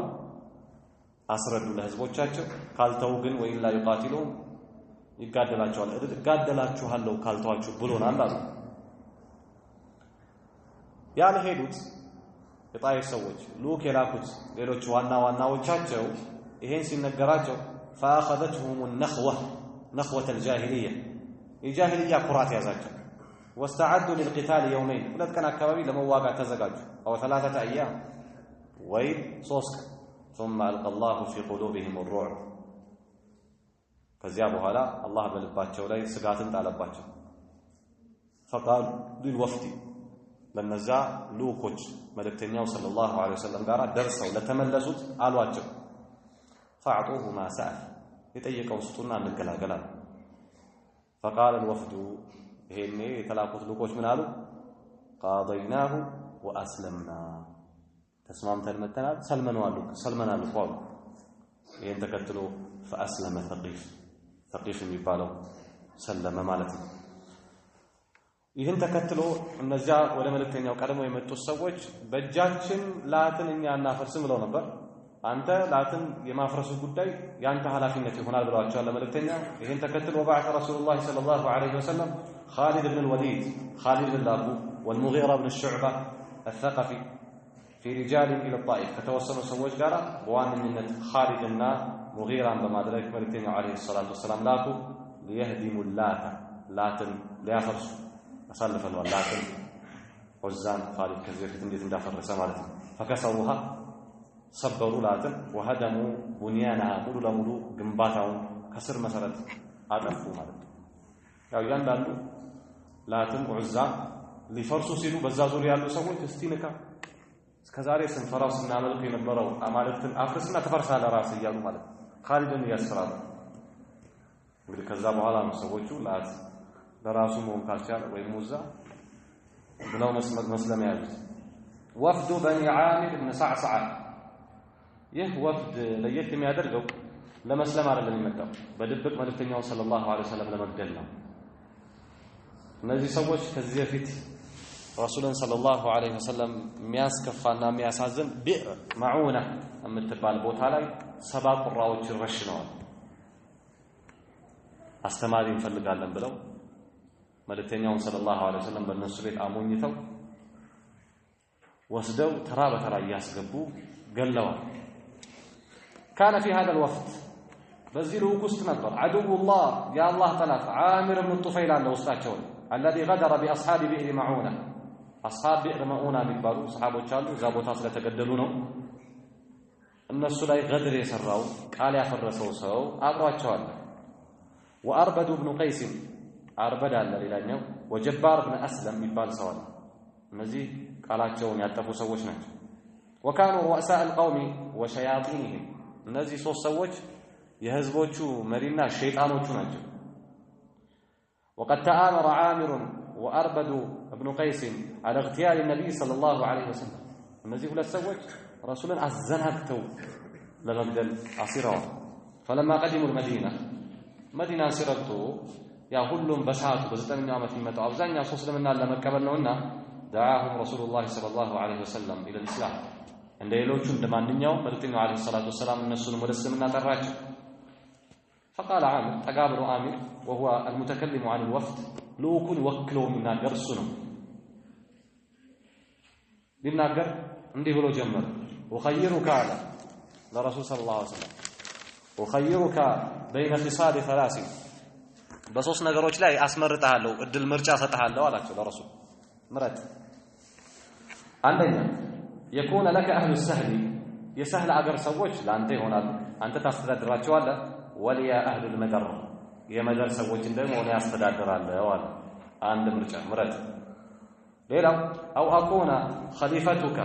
አስረዱ ለህዝቦቻቸው። ካልተው ግን ወይላ ይቃትሉ ይጋደላቸዋል፣ እጋደላችኋለሁ ካልተዋችሁ ብሎናል አሉ። ያልሄዱት የጣይፍ ሰዎች ሉክ የላኩት ሌሎች ዋናዎቻቸው ይሄን ሲነገራቸው فاخذتهم النخوه نخوه الجاهليه الجاهليه ኩራት ያዛቸው። واستعدوا للقتال يومين ሁለት ቀን አካባቢ ለመዋጋት ተዘጋጁ። او 3 ايام ወይ 3 ثم القى الله في قلوبهم الرعب ከዚያ በኋላ አላህ በልባቸው ላይ ስጋትን ጣለባቸው። فقال للوفد ለነዛ ሉኮች መልእክተኛው ሰለላሁ ዐለይሂ ወሰለም ጋር ደርሰው ለተመለሱት አሏቸው فاعطوه ما سأل يطيقوا سطونا እንገላገላል። فقال الوفد ይሄኔ የተላኩት ልኮች ምን አሉ? قاضيناه واسلمنا ተስማምተን መተናል ሰልመናል ቋሉ። ይሄን ተከትሎ فاسلم ثقيف የሚባለው ሰለመ ማለት ነው። ይሄን ተከትሎ እነዚያ ወደ መልእክተኛው ቀድሞ የመጡት ሰዎች በእጃችን ላትን እኛ እናፈርስም ብለው ነበር። አንተ ላትን የማፍረሱ ጉዳይ ያንተ ኃላፊነት ይሆናል ብለዋቸዋል ለመልእክተኛ ይሄን ተከትሎ ወባዓተ ረሱላህ ሰለላሁ ዐለይሂ ወሰለም خالد بن الوليد خالد بن لابو والمغيرة بن الشعبة الثقفي في رجال إلى الطائف فتوصلوا سوج قال بوان من خالد النا مغيرا بما ذلك ملكتين عليه الصلاة والسلام لاكو ليهدموا لاتن ليافرس أسلف اللاتن عزان خالد كثير في تنديت مدافر رسالة فكسروها صبروا لاتن وهدموا بنيانها مولو لمولو قنباتهم كسر مسرت أدفوا مالك ያው ያንዳንዱ ላትም ዑዛ ሊፈርሱ ሲሉ በዛ ዙሪያ ያሉ ሰዎች እስቲ ንካ እስከዛሬ ስንፈራው ስናመልክ የነበረው አማልክትን አፍርስና ተፈርሳለህ ራስ እያሉ ማለት ኻሊድን ያስፈራሉ እንግዲህ ከዛ በኋላ ነው ሰዎቹ ላት በራሱ መሆን ካልቻለ ወይ ሙዛ ብለው መስለም ያሉት ወፍዱ በኒ ዓሚር ብን ሰዕሰዓ ይህ ወፍድ ለየት የሚያደርገው ለመስለም አይደለም የመጣው በድብቅ መልእክተኛው ሰለላሁ ዐለይሂ ወሰለም ለመግደል ነው እነዚህ ሰዎች ከዚህ በፊት ረሱልን ሰለላሁ ዐለይሂ ወሰለም የሚያስከፋና የሚያሳዝን ቢዕር ማዑና የምትባል ቦታ ላይ 7 ቁራዎች ረሽነዋል አስተማሪ እንፈልጋለን ብለው መልእክተኛውን ሰለላሁ ዐለይሂ ወሰለም በእነሱ ቤት አሞኝተው ወስደው ተራ በተራ ያስገቡ ገለዋል كان في هذا الوقت በዚህ ልዑክ ውስጥ ነበር አዱውላህ የአላህ ጠላት ዓሚር ብን ጡፈይል አለ ውስጣቸው الذي غدر باصحاب بئر معونه اصحاب بئر معونه የሚባሉ ሰሃቦች አሉ እዛ ቦታ ስለተገደሉ ነው እነሱ ላይ ገድር የሰራው ቃል ያፈረሰው ሰው አብሯቸው አለ واربد بن قيس አርበድ አለ ሌላኛው وجبار بن اسلم የሚባል ሰው አለ እነዚህ ቃላቸውን ያጠፉ ሰዎች ናቸው وكانوا رؤساء القوم وشياطينهم እነዚህ ሶስት ሰዎች የህዝቦቹ መሪና ሸይጣኖቹ ናቸው وقد تآمر عامر وأربد ابن قيس على اغتيال النبي صلى الله عليه وسلم እነዚህ ሁለት ሰዎች ረሱልን አዘናግተው ለመግደል አሲረዋል فلما قدموا المدينة مدينة ሲረግጡ ያ ሁሉም በሰዓቱ በ9ኛው ዓመት የሚመጣው አብዛኛው ሰው እስልምናን ለመቀበል ነውና دعاهم رسول الله صلى الله عليه وسلم إلى الإسلام እንደ ሌሎቹ እንደማንኛው መልእክተኛው عليه الصلاة والسلام እነሱን ወደ እስልምና ጠራቸው فقال عامر تقابل عامر وهو المتكلم عن الوفد لوكن وكلوا من درسنا لناقر عندي بلو جمر وخيرك على لرسول صلى الله عليه وسلم وخيرك بين خصال ثلاث بصوص نقروش لا أسمرتها له الدل مرجع ستها له ولا لرسول مرت عندنا يكون لك أهل السهل يسهل أجر سووش لا أنت هنا أنت تفرد راتشوالا وليا أهل المدر يا مدر سووش دم ولا أستدادر الله ولا عند مرجع مرت ليلا أو أكون خليفتك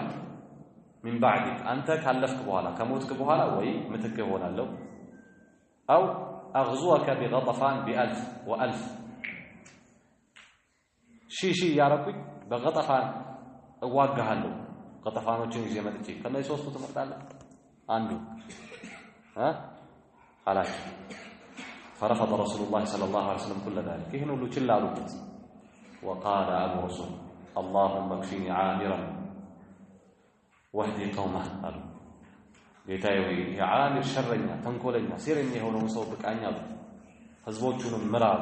من بعدك أنت كلفك بوالا كموتك بوالا وي متك هنا له أو أغزوك بغطفان ب1000 و1000 شي يا ربي بغطفان أواجه له غطفانوችን ይዤ መጥቼ ከነዚህ ሶስቱ ትመርጣለህ አንዱ خلاص فرفض رسول الله صلى الله عليه وسلم كل ذلك ይሄን ሁሉ ችላ አሉት وقال ابو رسول اللهم اكفني عامرا واهدي قومه قال ጌታዬ የዓሚር ሸረኛ ተንኮለኛ ሴረኛ የሆነው ሰው በቃኛ ህዝቦቹንም ምራል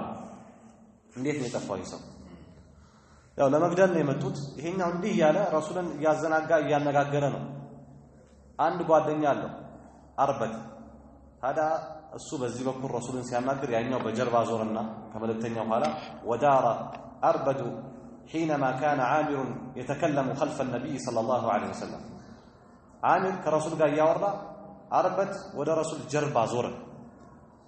እንዴት ነው የጠፋው ሰው ያው ለመግደል ነው የመጡት ይሄኛው እንዲህ ያለ ረሱልን ያዘናጋ ያነጋገረ ነው አንድ ጓደኛ አለው አርበት ታዲያ እሱ በዚህ በኩል ረሱልን ሲያናግር ያኛው በጀርባ ዞርና ከመልእክተኛው ኋላ ወዳራ አርበዱ حينما كان عامر يتكلم خلف النبي صلى الله عليه وسلم عامر كرسول ጋር ያወራ አርበት ወደ ረሱል ጀርባ ዞረ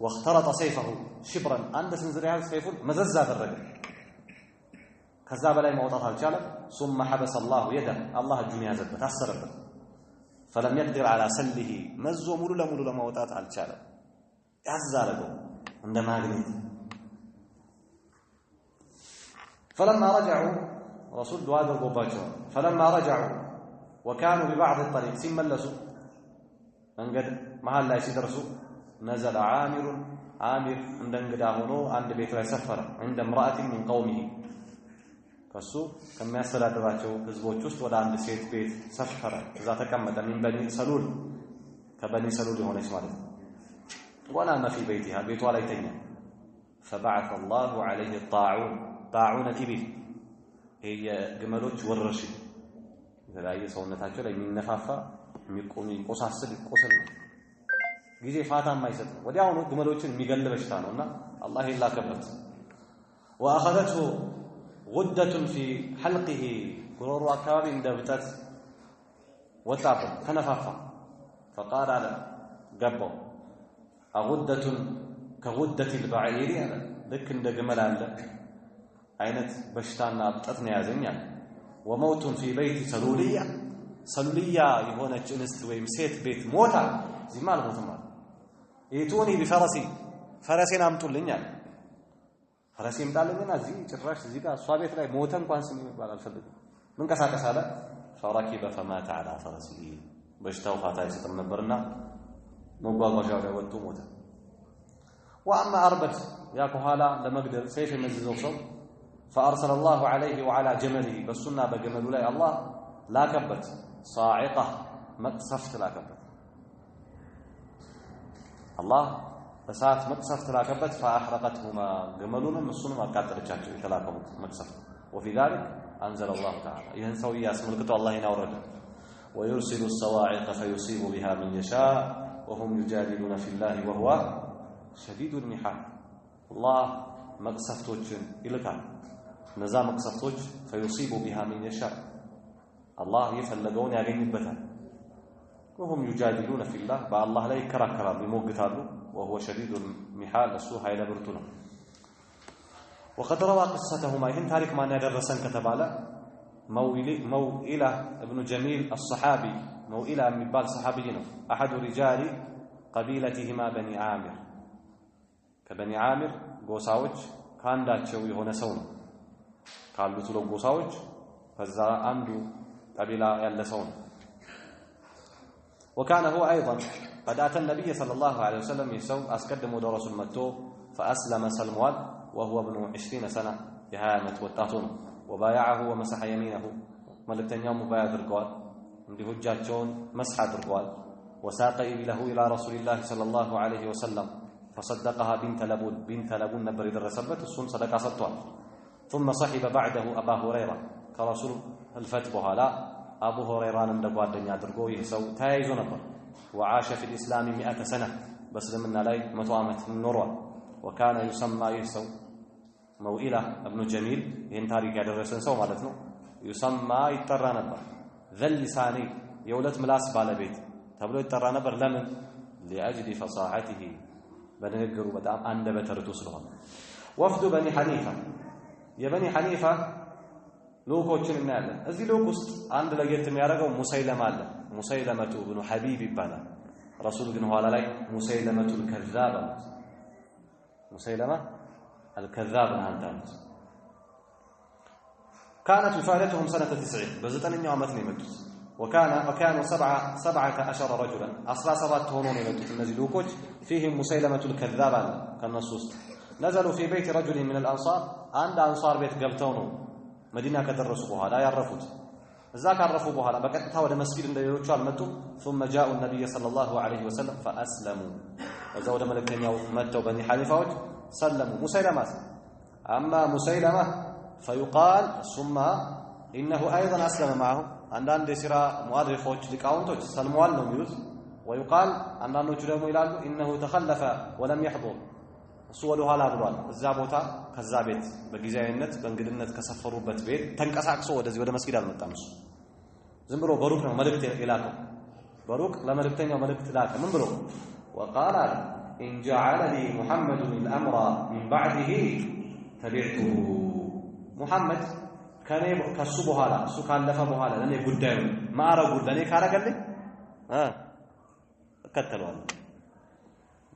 واخترط سيفه شبرا عند سنزر ያህል ሰይፉን መዘዝ አደረገ ከዛ በላይ ማውጣት አልቻለም ثم حبس الله يده الله እጁን ያዘበት አሰረበት فلم يقدر على سله መዞ ሙሉ ለሙሉ ለማውጣት አልቻለም ያዛለገው እንደ ማግኔት فلما رجعوا رسول دعاء دربوباቸው فلما رجعوا وكانوا ببعض الطريق ሲመለሱ መንገድ መሃል ላይ ሲደርሱ نزل عامر እንደ እንግዳ ሆኖ አንድ ቤት ላይ ሰፈረ عند امرأة من قومه ከሱ ከሚያስተዳድራቸው ህዝቦች ውስጥ ወደ አንድ ሴት ቤት ሰፈረ እዛ ተቀመጠ من بني سلول ከበኒ ሰሉል የሆነች ማለት ነው ونام في بيتها بيت ولا يتنى فبعث الله عليه الطاعون طاعون الإبل هي جملوች ወረርሽ የተለያየ ሰውነታቸው ላይ የሚነፋፋ የሚቆሳስል ቁስል ጊዜ ፋታ የማይሰጥ ወዲያውኑ ግመሎችን የሚገል በሽታ ነውና አላህ ይላከበት واخذته غدة في حلقه ጉሮሮ አካባቢ እንደብጠት ወጣበት ተነፋፋ فقال على ገባው غدة كغدة البعير ልክ እንደ ግመል አለ አይነት በሽታና አብጠት ነው ያዘኛል وموت في بيت سلولية የሆነች እንስት ወይም ሴት ቤት ሞታ ዚማል ሞተማል يتوني بفرسي فرسين አምጡልኛል فرسي ምጣልኝና እዚህ ጭራሽ እዚህ ጋር ሷ ቤት ላይ ሞተ እንኳን ስም ይባል አልፈልግም ምን ቀሳቀስ አለ فركب فمات على فرسه በሽታው ፋታ ይሰጥም ነበርና መጓጓዣው ላይ ወጥቶ ሞተ واما اربت يا كኋላ ለመግደል ሰይፍ የመዘዘው ሰው فارسل الله عليه وعلى جمله بسنا بجمله ላይ الله ላከበት صاعقه مقصفت لاكبت الله እሳት መቅሰፍት ላከበት فاحرقتهما جملهم እሱንም አቃጠለቻቸው የተላከቡት መቅሰፍት وفي ذلك انزل الله تعالى ይህን ሰው ያስመልክቶ الله ይናወረደ ويرسل الصواعق فيصيب بها من يشاء وهم يجادلون في الله وهو شديد المحال الله مقصفتوچن ይልካል ነዛ መቅሰፍቶች فيصيب بها من يشاء الله يفلغون ያገኝበታል وهم يجادلون في الله بالله ላይ ይከራከራሉ ይሞግታሉ وهو شديد المحال እሱ ኃይለ ብርቱ ነው وقد روى قصتهما ይህን ታሪክ ማን ያደረሰን ከተባለ موئلة ابن جميل الصحابي موئلة የሚባል صحابي ነው احد رجال قبيلتهما بني عامر ከበኒ ዓሚር ጎሳዎች ካንዳቸው የሆነ ሰው ነው ካሉት ጎሳዎች ከዛ አንዱ ቀቢላ ያለ ሰው ነው وكان هو ايضا قد اتى النبي صلى الله عليه وسلم يسو اسقدم ود رسول متو فاسلم سلموال وهو ابن 20 سنه يهامت ወጣቱን وبايعه ومسح يمينه መልእክተኛው ሙባያ አድርገዋል እንዲሁ እጃቸውን መስح አድርገዋል وساق له الى رسول الله صلى الله عليه وسلم فصدقها بنت لبون نبر يدرسبت السن صدقه سطوال ثم صحب بعده ابا هريره كرسول الفتبها لا ابو هريره እንደ ጓደኛ አድርጎ ይሰው ተያይዞ ነበር وعاش في الاسلام 100 سنه በእስልምና ላይ 100 ዓመት ኖሯል وكان يسمى يسو موئلة ابن جميل ይህን ታሪክ ያደረሰን ሰው ማለት ነው يسمى ይጠራ ነበር ذل لساني የሁለት ምላስ ባለቤት ተብሎ ይጠራ ነበር ለምን لاجل فصاحته በንግግሩ በጣም አንደበተ ርቱዕ ስለሆነ ወፍዱ በኒ ሐኒፋ የበኒ ሐኒፋ ሉኮችን እናያለን እዚህ ሉክ ውስጥ አንድ ለየት የሚያደርገው ሙሰይለማ አለ ሙሰይለመቱ ኢብኑ ሐቢብ ይባላል ረሱል ግን ኋላ ላይ ሙሰይለመቱ الكذاب ሙሰይለማ الكذاب አንታንት كانت وفادتهم سنه 90 በዘጠነኛው ዓመት ነው የመጡት وكانوا 17 رجلا 17 ሆነው ነው የመጡት እነዚህ ሉኮች فيهم مسيلمة الكذاب كالنصوص نزلوا في بيت رجل من الانصار عند انصار بيت ገብተው ነው መዲና ከደረሱ በኋላ ያረፉት እዛ ካረፉ በኋላ በቀጥታ ወደ መስጊድ እንደሌሎቹ አልመጡም ثم جاءوا النبي صلى الله عليه وسلم فاسلموا እዛ ወደ መልእክተኛው መጥተው በኒ ሐኒፋዎች ሰለሙ ሙሰይለማ اما مسيلمة فيقال ثم انه ايضا اسلم معهم አንዳንድ የሲራ ሙአሪፎች ሊቃውንቶች ሰልመዋል ነው የሚሉት ويقال አንዳንዶቹ ደግሞ ይላሉ انه تخلف ولم يحضر እሱ ወደ ኋላ ብሏል እዛ ቦታ ከዛ ቤት በጊዜያዊነት በእንግድነት ከሰፈሩበት ቤት ተንቀሳቅሶ ወደዚህ ወደ መስጊድ አልመጣም እሱ ዝም ብሎ በሩቅ ነው መልእክት የላከው በሩቅ ለመልእክተኛው መልእክት ላከ ምን ብሎ وقال ان جعل لي محمد الامر من بعده تبعته محمد ከሱ በኋላ እሱ ካለፈ በኋላ ለኔ ጉዳዩ ማረጉ ለኔ ካረገልኝ እከተለዋለሁ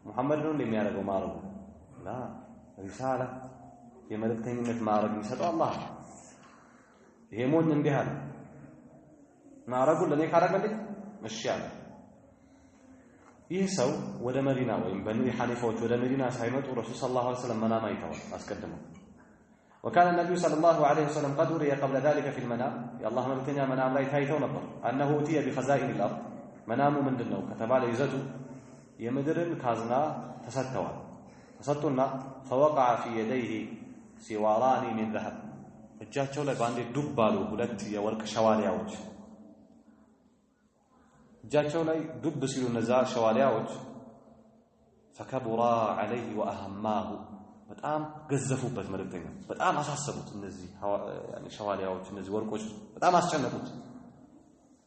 ሙሐመድ ነው እንደሚያደርገው ማረጉ ላ ሪሳላ የመልእክተኝነት ማረግ የሚሰጠው አላህ ይሄ ሞኝ እንዲህ አለ ማረጉ ለኔ ካረገልኝ እሺ አለ ይህ ሰው ወደ መዲና ወይም በኒ ሐኒፋዎች ወደ መዲና ሳይመጡ ረሱል ሰለላሁ ዐለይሂ ወሰለም መናም አይተዋል አስቀድመው وكان النبي صلى الله عليه وسلم قد رؤي قبل ذلك في المنام يا الله ملكنا منام لا يتايتو نبر انه اتي بخزائن الارض መናሙ ምንድነው ከተባለ ይዘቱ የምድርን ካዝና ተሰጥቶና فوقع في يديه سواران من ذهب እጃቸው ላይ ባንዴ ዱብ ባሉ ሁለት የወርቅ ሸዋሊያዎች እጃቸው ላይ ዱብ ሲሉ እነዛ ሸዋሊያዎች فكبرا عليه واهماه በጣም ገዘፉበት መልእክተኛ በጣም አሳሰቡት እነዚህ يعني ሸዋሊያዎች እነዚህ ወርቆች በጣም አስጨነቁት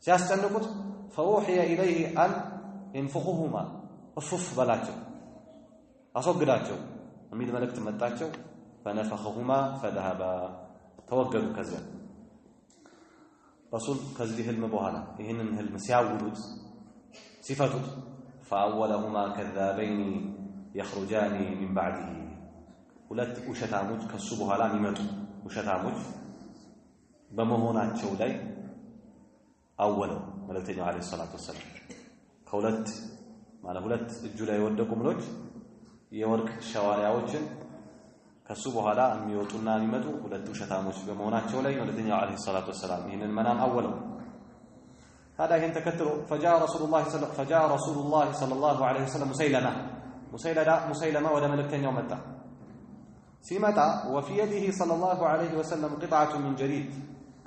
ሲያስጨንቁት فوحي اليه ان ينفخهما እፉፍ በላቸው አስወግዳቸው የሚል መልእክት መጣቸው فنفخهما فذهبا ተወገዱ ከዚያ ረሱል ከዚህ ህልም በኋላ ይሄንን ህልም ሲያውሉት ሲፈቱት فاولهما كذابين يخرجان من بعده ሁለት ውሸታሞች ከሱ በኋላ የሚመጡ ውሸታሞች በመሆናቸው ላይ አወለው መልእክተኛው አለይሂ ሰላቱ ወሰለም ከሁለት ማለት ሁለት እጁ ላይ የወደቁ ምኖች የወርቅ ሸዋሊያዎችን ከሱ በኋላ የሚወጡና የሚመጡ ሁለት ውሸታሞች በመሆናቸው ላይ መልእክተኛው አለይሂ ሰላቱ ወሰለም ይሄንን መናም አወለው ታዲያ ይሄን ተከትሎ فجاء رسول الله صلى الله عليه وسلم مسيلمة ወደ መልእክተኛው መጣ ሲመጣ وفي يده صلى الله عليه وسلم قطعة من جريد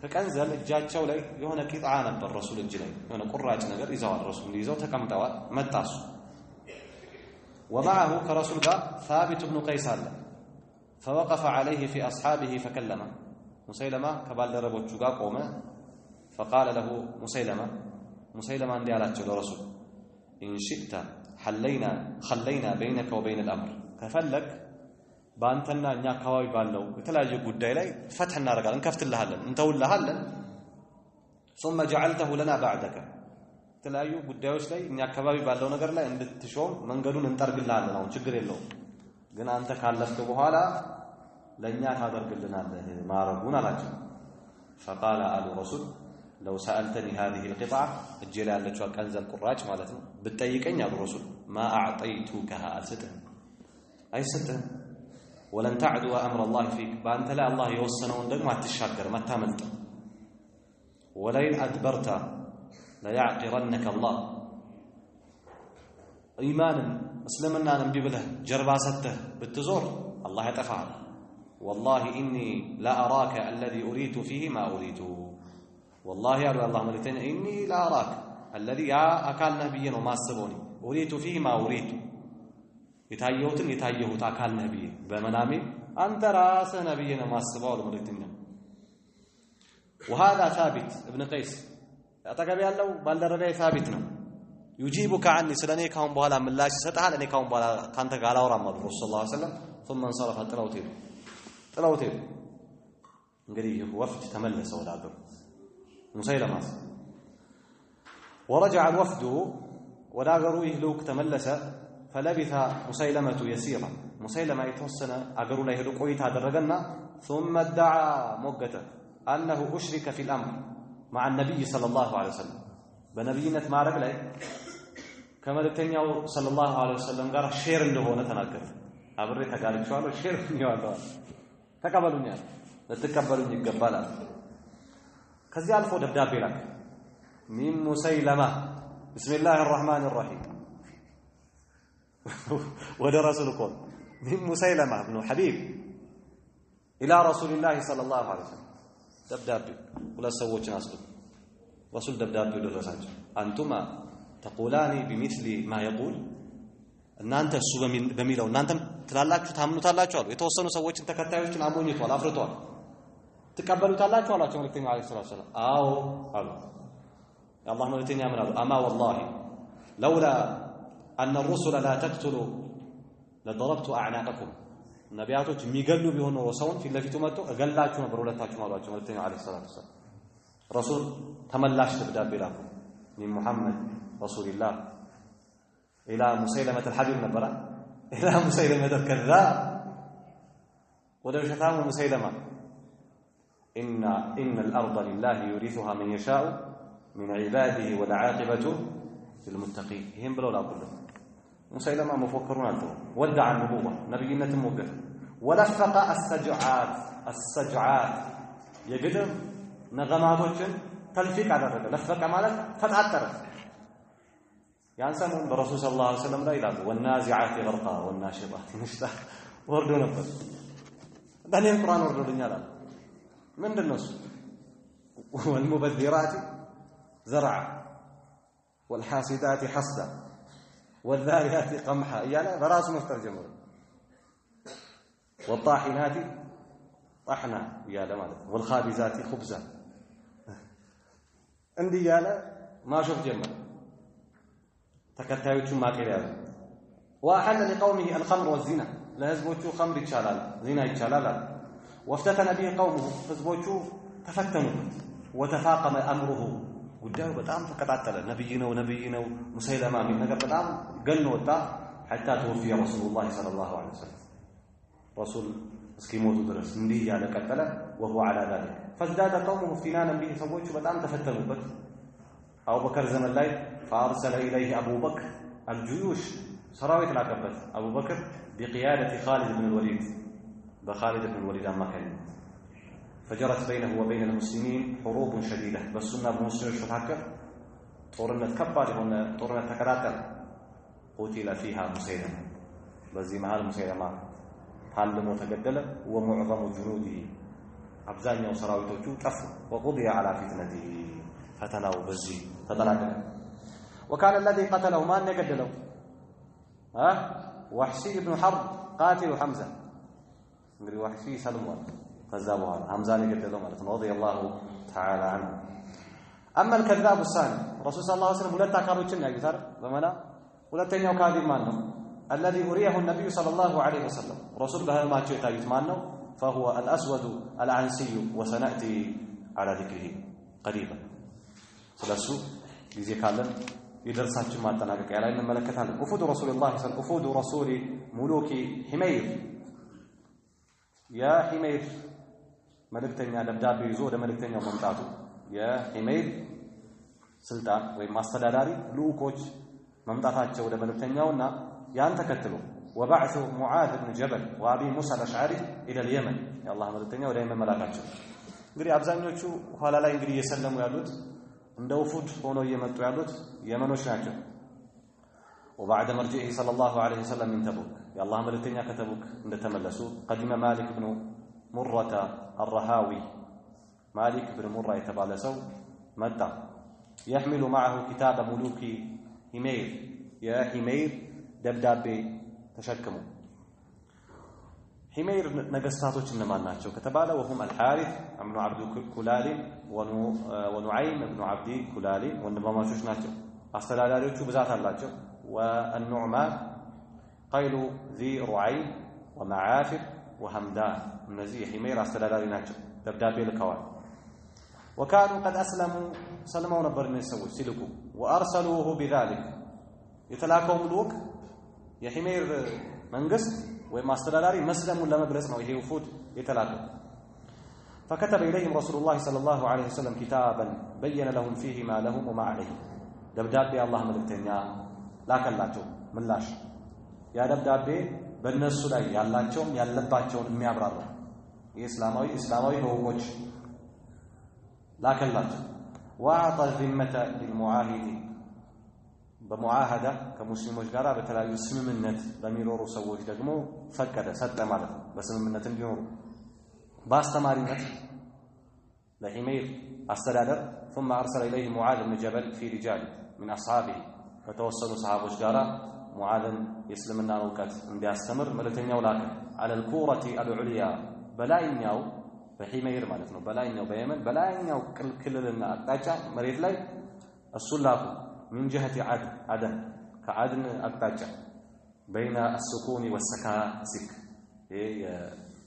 ከቀንዘል እጃቸው ላይ የሆነ ቂጣ ነበር ረሱል እጅ ላይ የሆነ ቁራጭ ነገር ይዘዋል ረሱል ይዘው ተቀምጠዋል መጣሱ ومعه كرسول ثابت بن قيس الله فوقف عليه في أصحابه فكلمه مسيلمة كبالدربوچو غا قومه فقال له مسيلمة عندي على الرسول إن شئت خلينا بينك وبين الأمر كفلك بانتنا እኛ አካባቢ ባለው የተለያየ ጉዳይ ላይ ፈትህ እናደርጋለን እንከፍትልሃለን እንተውልሃለን ثم جعلته لنا بعدك የተለያዩ ጉዳዮች ላይ እኛ አካባቢ ባለው ነገር ላይ እንድትሾም መንገዱን እንጠርግልሃለን አሁን ችግር የለውም ግን አንተ ካለፍክ በኋላ ለኛ ታደርግልናለህ ማረጉን አላቸው فقال الرسول لو سألتني هذه القطعة እጄ ላይ ያለችው ቀንዘል ቁራጭ ማለት ነው ብትጠይቀኝ አሉ ረሱል ما اعطيتكها አይሰጥህም ولن تعدو امر الله فيك بانت لا الله يوصنون ደግሞ አትሻገር ማታመልጥ ولئن ادبرت لا يعقرنك الله ايمانا اسلمنا نبي بله جربا سته بتزور الله يطفعك والله اني لا اراك الذي اريد فيه ما اريد والله يا الله ملتين اني لا اراك الذي يا اكل نبينا وما سبوني اريد فيه ما اريد የታየሁት አካል ነብይ በመናሜ አንተ ራስህ ነብይ ነው ማስበው ለምልክተኛ وهذا ثابت ابن قيس አጠገብ ያለው ባልደረባዬ ثابت ነው يجيبك عني ስለኔ ካሁን በኋላ ምላሽ ይሰጣል እኔ ካሁን በኋላ ካንተ ጋር አላወራም አሉ ረሱል ሰለላሁ ዐለይሂ ወሰለም ثم انصرف ጥለውት እንግዲህ ወፍድ ተመለሰ ወደ አገሩ ሙሰይለማ ورجع الوفد ወደ አገሩ ይልውክ ተመለሰ فلبث مسيلمة يسيرا مسيلمة يتوسن أجر له لقويت هذا الرجلنا ثم ادعى مجته أنه أشرك في الأمر مع النبي صلى الله عليه وسلم بنبينا مع رجله كما التنيا صلى الله عليه وسلم قال شير اللي هو نتناقض أبرك قال شو قالوا شير اللي هو تقبلوني لا تقبلوني قبلا كذي ألف دبداب لك من مسيلمة بسم الله الرحمن الرحيم وده رسولكم من مسيلمة بن حبيب إلى رسول الله صلى الله عليه وسلم دبداب ولا سووش ناسل رسول دبداب للرساج أنتما تقولان بمثل ما يقول أن أنت السوء بميلة وأن أنتم تلالاكوا تامنوا تلالاكوا يتوصلوا سووش تكتاوش عمونيت ولا أفرطوا تقبلوا تلالاكوا ولا تملكتين عليه الصلاة والسلام قالوا اللهم لتني أمر أما والله لولا أن الرسل لا تقتلوا لضربت أعناقكم نبياتك ميقلوا بهن رسول في اللي في تمتو أقلاتكم برولتاتكم الله عليه الصلاة والسلام رسول تملاش تبدأ بلاكم من محمد رسول الله إلى مسيلمة الحبيب نبرا إلى مسيلمة الكذاب ولو شتام مسيلمة إن الأرض لله يورثها من يشاء من عباده والعاقبة للمتقين هم بلو لا كله مسيلمة مفكرون أنتم ودع النبوة نبينا موجه ولفق السجعات يقدر نغماتوችን ተልፊቅ አደረገ ለፈቀ ማለት ፈጣጠረ ያን ሰሞን በረሱል ሰለላሁ ዐለይሂ ወሰለም ላይ ይላሉ ወናዚዓቲ ገርቃ ወናሽጣቲ ነሽጣ ወርዶ ነበር። ዳንኤል ቁርአን ወርዶልኛል አለ። ምንድነው እሱ? ወልሙበዚራቲ ዘርዓ ወልሐሲዳቲ ሐስዳ ወዛሪያቲ ቀምሐ እያለ በራሱ መፍጠር ጀመረ። ወጣሒናቲ ጣሕና እያለ ማለት ነው። ወልኻቢዛቲ ኹብዛ እንዲህ እያለ ማሾፍ ጀመረ። ተከታዮቹን ማቀል ያዘ። ወአሐለ ሊቀውሚሂ አልኸምር ወዚና ለህዝቦቹ ኸምር ይቻላል ዚና ይቻላል አለ። ወፍተተነ ቢሂ ቀውሙሁ ህዝቦቹ ተፈተኑበት። ወተፋቀመ አምሩሁ ጉዳዩ በጣም ተቀጣጠለ። ነብይ ነው ሙሰይለማ የሚል ነገር በጣም ገኖ ወጣ። ሐታ ተወፊየ ረሱሉላህ ሰለላሁ ዐለይሂ ወሰለም ረሱል እስኪሞቱ ድረስ እንዲህ እያለ ቀጠለ። ወሁወ ዐላ ዛሊክ ፈዝዳደ ቀውሙሁ ኢፍቲናነን ቢሂ ሰዎቹ በጣም ተፈተኑበት። አቡበከር ዘመን ላይ فأرسل إليه أبو بكر الجيوش سراويت لاكبت أبو بكر بقيادة خالد بن الوليد بخالد بن الوليد أما كان فجرت بينه وبين المسلمين حروب شديدة بس سنة بمسلمين شو تحكر طورنا تكبر هنا طورنا تكراتر قتل فيها مسيلمة بزي مهال مسيلمة حال متجدلة ومعظم جنوده أبزانيا وسراويتوچو كفوا وقضي على فتنته فتناو بزي تطلعنا. وكان الذي قتله ما نقدله وحشي بن حرب قاتل حمزة نقول وحشي سلموان كذابها حمزة نقدله مالت رضي الله تعالى عنه. أما الكذاب الثاني الرسول صلى الله عليه وسلم ولا تكاروچن يغثر بمنا ولا تنيو كاذب مانو الذي أريه النبي صلى الله عليه وسلم رسول الله ما تشيتايت مانو فهو الأسود العنسي وسنأتي على ذكره قريبا سلسو ጊዜ ካለን ይደርሳችሁ ማጠናቀቂያ ላይ እንመለከታለን። ኡፉድ ረሱልላህ ኡፉድ ረሱል ሙሉኪ ሂመይር ያ ሂመይር መልእክተኛ ደብዳቤ ይዞ ወደ መልእክተኛው መምጣቱ የሂመይር ስልጣን ወይም አስተዳዳሪ ልኡኮች መምጣታቸው ወደ መልእክተኛውና ያን ተከትሎ ወባዕث ሙዓዝ ብን ጀበል ወአቢ ሙሳ አልአሽዓሪ ኢለ اليمن የአላህ መልእክተኛ ወደ የመን መላካቸው። እንግዲህ አብዛኞቹ ኋላ ላይ እንግዲህ እየሰለሙ ያሉት እንደ ውፉድ ሆኖ እየመጡ ያሉት የመኖች ናቸው። وبعد مرجعه صلى الله عليه وسلم من تبوك يا الله ملتنيا كتبوك እንደተመለሱ قدم مالك بن مرة الرهاوي مالك بن مرة የተባለ ሰው መጣ። يحمل معه كتاب ملوك حمير يا حمير ደብዳቤ ተሸክሙ። حمير ነገስታቶች እነማን ናቸው ከተባለ وهم الحارث بن عبد كلال ونعيم بن عبد كلال ወንድማማቾች ናቸው። አስተዳዳሪዎቹ ብዛት አላቸው። والنعمان قيل ذي رعيم ومعافر وهمدان እነዚህ የሂሜር አስተዳዳሪ ናቸው። ደብዳቤ ልከዋል። وكانوا قد اسلموا سلموا ነበር እነዚህ ሰዎች ሲልኩ وارسلوه بذلك የተላከው ልኡክ የሂሜር መንግስት ወይም አስተዳዳሪ መስለሙን ለመግለጽ ነው ይሄ ውፉድ የተላከው። فكتب إليهم رسول الله صلى الله عليه وسلم كتابا بين لهم فيه ما لهم وما عليهم دبدابي الله መልእክተኛ ላከላቸው ምላሽ ያ ደብዳቤ በእነሱ ላይ ያላቸውም ያለባቸውን የሚያብራራ እስላማዊ ህጎች ላከላቸው። وأعطى الذمة للمعاهد በሙዓሃዳ ከሙስሊሞች ጋር በተለያዩ ስምምነት በሚኖሩ ሰዎች ደግሞ ፈቀደ ሰጠ ማለት ነው። በስምምነት እንዲኖሩ በአስተማሪነት ለሂሜር አስተዳደር ثم أرسل إليه معاذ بن جبل في رجال من أصحابه ከተወሰኑ ሰሃቦች ጋር ሙዓዝን የእስልምና ዕውቀት እንዲያስተምር መልእክተኛው ላከ። على الكورة العليا በላይኛው በሂሜር ማለት ነው በላይኛው በየመን በላይኛው ክልልና አቅጣጫ መሬት ላይ እሱን ላኩ። من جهة عدن كعدن أقطاع بين السكون والسكاسك هي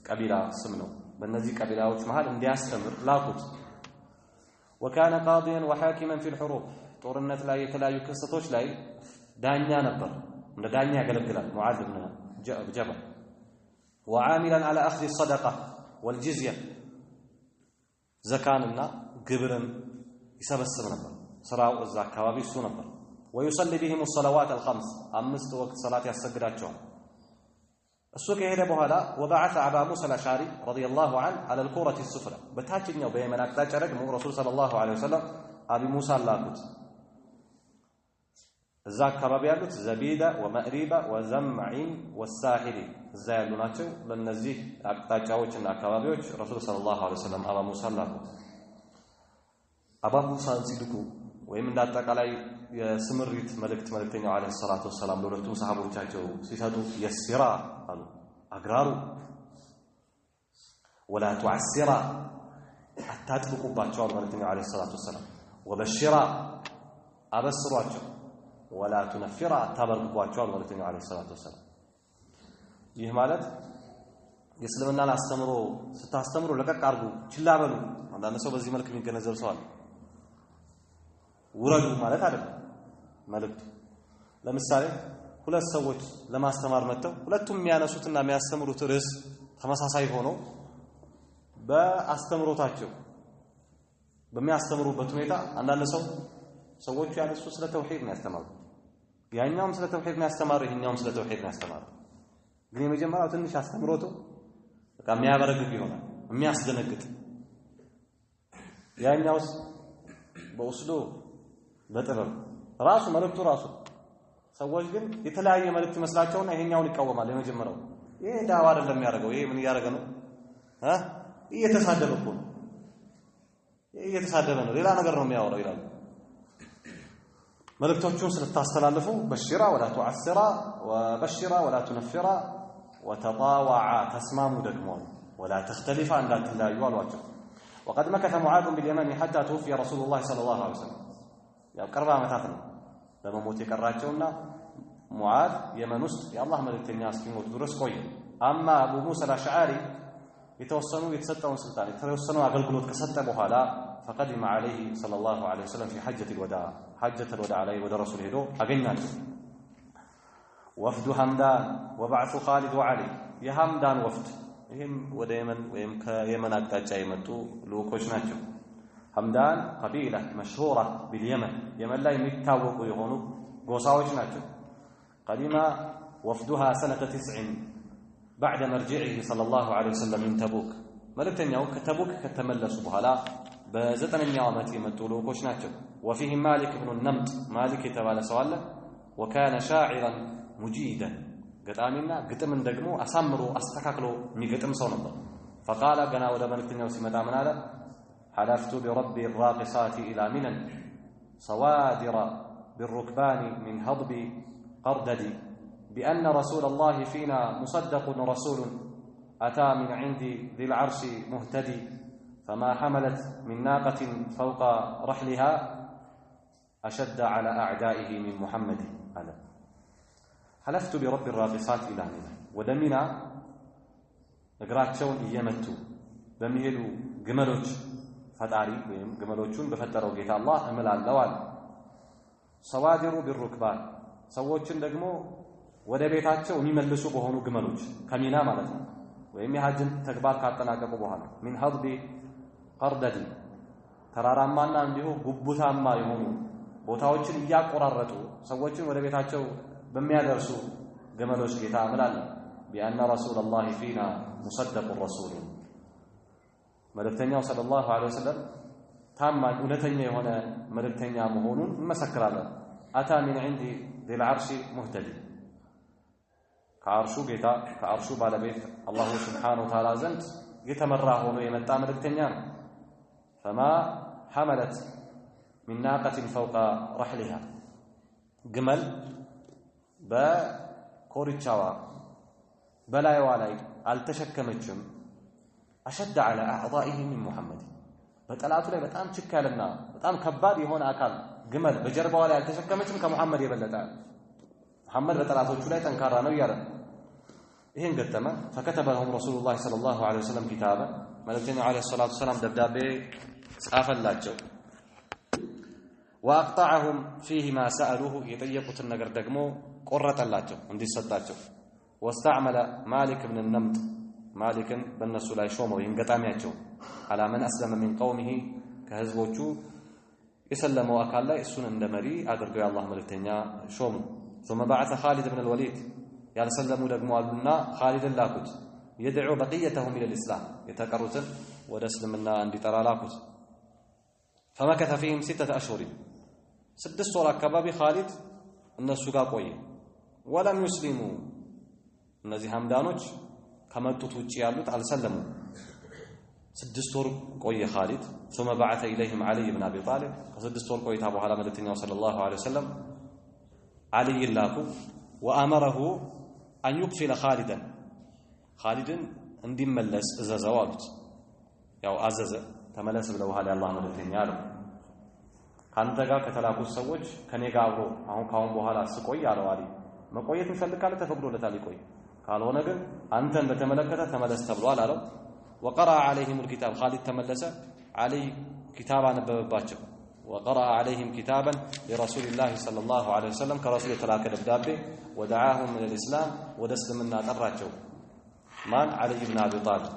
قبيلة سمنو በእነዚህ ቀቢላዎች መሃል እንዲያስተምር ላኩት። وكان قاضيا وحاكما في الحروب ጦርነት ላይ የተለያዩ ክስተቶች ላይ ዳኛ ነበር። እንደ ዳኛ ያገለግላል ሙዓዝ ብን ጀበል። وعاملا على أخذ الصدقة والجزية ዘካንና ግብርን ይሰበስብ ነበር። ስራው እዛ አካባቢ እሱ ነበር። ويصلي بهم الصلوات الخمس አምስት ወቅት ሰላት ያሰግዳቸዋል። እሱ ከሄደ በኋላ وبعث أبا موسى الأشعري رضي الله عنه على الكورة السفلى በታችኛው በየመን አቅጣጫ ደግሞ ረሱል ሰለላሁ ዐለይሂ ወሰለም አቢ ሙሳ ላኩት። እዛ አካባቢ ያሉት ዘቢዳ ወመዕሪባ ወዘምዒን ወሳሂሊ እዛ ያሉ ናቸው። ለነዚህ አቅጣጫዎችና አካባቢዎች ረሱል ሰለላሁ ዐለይሂ ወሰለም አባ ሙሳ ላኩት። አባ ሙሳን ሲልኩ ወይም እንዳጠቃላይ የስምሪት መልእክተኛው ዐለይሂ ሰላቱ ወሰላም ለሁለቱም ሰሃቦቻቸው ሲሰጡ የሲራ አሉ፣ አግራሩ፣ ወላ ቱዓሲራ አታጥብቁባቸው አሉ መልእክተኛው ዐለይሂ ሰላቱ ወሰላም። ወበሽራ አበስሯቸው፣ ወላ ቱነፊራ አታበርግቧቸው አሉ መልእክተኛው ዐለይሂ ሰላቱ ወሰላም። ይህ ማለት የእስልምናን አስተምሮ ስታስተምሩ ለቀቅ አድርጉ፣ ችላ በሉ። አንዳንድ ሰው በዚህ መልክ የሚገነዘብ ሰው አለ። ውረዱ ማለት አይደለም መልእክቱ። ለምሳሌ ሁለት ሰዎች ለማስተማር መጥተው ሁለቱም የሚያነሱትና የሚያስተምሩት ርዕስ ተመሳሳይ ሆኖ በአስተምሮታቸው በሚያስተምሩበት ሁኔታ አንዳንድ ሰዎቹ ያነሱ ስለ ተውሂድ ነው ያስተማሩ፣ ያኛውም ስለ ተውሂድ ነው ያስተማሩ፣ ይሄኛውም ስለ ተውሂድ ነው ያስተማሩ። ግን የመጀመሪያው ትንሽ አስተምሮቱ በቃ የሚያበረግግ ይሆናል፣ የሚያስደነግጥ። ያኛውስ በኡስሉ በጥበብ ራሱ መልእክቱ ራሱ። ሰዎች ግን የተለያየ መልእክት መስላቸውና ይሄኛውን ይቃወማል። የመጀመሪያው ይሄ ዳዋ አይደለም የሚያደርገው፣ ይሄ ምን እያደረገ ነው? እየተሳደበ እኮ ነው፣ እየተሳደበ ነው፣ ሌላ ነገር ነው የሚያወራው ይላሉ። መልእክቶቹን ስለታስተላልፉ በሽራ ወላ ቱዓሲራ ወበሽራ ወላ ቱነፊራ ወተጣወዓ ተስማሙ ደግሞ ወላ ተختلف እንዳትለያዩ አሏቸው። وقد مكث معاذ باليمن حتى توفي رسول الله صلى الله عليه وسلم ያው ቅርብ ዓመታት ነው ለመሞት የቀራቸውና ሙዓዝ የመን ውስጥ የአላህ መልእክተኛ እስኪሞቱ ድረስ ቆየ። አማ አቡ ሙሳ አልአሽዓሪ የተሰጠውን ስልጣን የተወሰኑ አገልግሎት ከሰጠ በኋላ فقدم عليه صلى الله عليه وسلم في حجة الوداع عليه ወደ ረሱል ሄዶ አገኛቸው። ወፍዱ ሐምዳን ወባዕሱ ኻሊድ ወዓሊ የሐምዳን ወፍድ ይህም ወደ የመን ወይም ከየመን አቅጣጫ የመጡ ልኡኮች ናቸው። ሐምዳን ቀቢላ መሽሁራ ቢልየመን የመን ላይ የሚታወቁ የሆኑ ጎሳዎች ናቸው። ቀዲማ ወፍዱሃ ሰነተ 90 بعد مرجعه صلى الله عليه وسلم من تبوك መልእክተኛው ከተቡክ ከተመለሱ በኋላ በ9ኛው ዓመት የመጡ ልኡኮች ናቸው። وفيهم مالك بن النمط مالك የተባለ ሰው አለ። وكان شاعرا مجيدا ገጣሚና ግጥምን ደግሞ አሳምሮ አስተካክሎ የሚገጥም ሰው ነበር። فقال ገና ወደ መልእክተኛው ሲመጣ ምን አለ? حلفت برب الراقصات إلى منى صوادر بالركبان من هضب قردد بأن رسول الله فينا مصدق رسول أتى من عند ذي العرش مهتدي فما حملت من ناقة فوق رحلها أشد على أعدائه من محمد. حلفت برب الراقصات إلى منى ودمنا እግራቸውን እየመቱ በሚሄዱ ግመሎች ፈጣሪ ወይም ግመሎቹን በፈጠረው ጌታ አላህ እምላለሁ አለ። ሰዋዲሩ ቢሩክባን ሰዎችን ደግሞ ወደ ቤታቸው የሚመልሱ በሆኑ ግመሎች ከሚና ማለት ነው። ወይም የሐጅን ተግባር ካጠናቀቁ በኋላ ሚን ሀድቢ ቀርደዲ ተራራማና እንዲሁ ጉቡታማ የሆኑ ቦታዎችን እያቆራረጡ ሰዎችን ወደ ቤታቸው በሚያደርሱ ግመሎች ጌታ እምላለሁ። ቢአነ ረሱለላሂ ፊና ሙሰደቁ ረሱል መልእክተኛው ሰለላሁ ዐለይሂ ወሰለም ታማኝ እውነተኛ የሆነ መልእክተኛ መሆኑን እንመሰክራለን። አታ ሚን ዒንዲ ዚል ዐርሺ ሙህተዲ ከአርሹ ጌታ ከአርሹ ባለቤት አላሁ ሱብሓነሁ ወተዓላ ዘንድ የተመራ ሆኖ የመጣ መልእክተኛ ነው። ፈማ ሐመለት ሚን ናቀትን ፈውቀ ረሕሊሃ ግመል በኮርቻዋ በላይዋ ላይ አልተሸከመችም። አሸደ ዐላ አዕዳኢሂ ሚን ሙሐመድ በጠላቱ ላይ በጣም ችካልና በጣም ከባድ የሆነ አካል ግመል በጀርባዋ ላይ አልተሸከመችም ከሙሐመድ የበለጠ። ሙሐመድ በጠላቶቹ ላይ ጠንካራ ነው እያለ ይሄን ገጠመ። فكتب لهم رسول الله صلى الله عليه وسلم كتابا መልእክተኛው عليه الصلاه والسلام ደብዳቤ ጻፈላቸው። واقطعهم فيه ما سالوه የጠየቁትን ነገር ደግሞ ቆረጠላቸው እንዲሰጣቸው። واستعمل مالك بن النمط ማሊክን በእነሱ ላይ ሾመው ይህን ገጣሚያቸው على من اسلم من قومه ከህዝቦቹ የሰለመው አካል ላይ እሱን እንደ መሪ አድርገው የአላህ መልእክተኛ ሾሙ። ثم بعث خالد بن الوليد ያልሰለሙ ደግሞ አሉና ኻሊድን ላኩት። يدعو بقيتهم الى الاسلام የተቀሩትን ወደ እስልምና እንዲጠራ ላኩት። فمكث فيهم 6 أشهر 6 ወር አካባቢ ኻሊድ እነሱ ጋር ቆየ ወለም ይስሊሙ እነዚህ ሐምዳኖች ከመጡት ውጪ ያሉት አልሰለሙም 6 ወር ቆየ ኻሊድ ثم بعث اليهم علي بن ابي طالب ከ6 ወር ቆይታ በኋላ መልእክተኛው ሰለላሁ ዐለይሂ ወሰለም علي ላኩ وامره ان يقفل خالدا خالدን እንዲመለስ እዘዘው አሉት ያው አዘዘ ተመለስ ብለውሃል ያላህ መልእክተኛ አለው ካንተ ጋር ከተላኩት ሰዎች ከኔ ጋር አብሮ አሁን በኋላ ስቆይ አለው አሊ መቆየት ይፈልጋል ተፈቅዶለታል ይቆይ ካልሆነ ግን አንተን በተመለከተ ተመለስ ተብሏል አለው وقرأ عليهم الكتاب خالد تملس علي كتابا نببባቸው وقرأ عليهم كتابا لرسول الله صلى الله عليه وسلم كرسول تلاك دبدابه ودعاهم من الإسلام ودسلمنا طراቸው ማን علي بن ابي طالب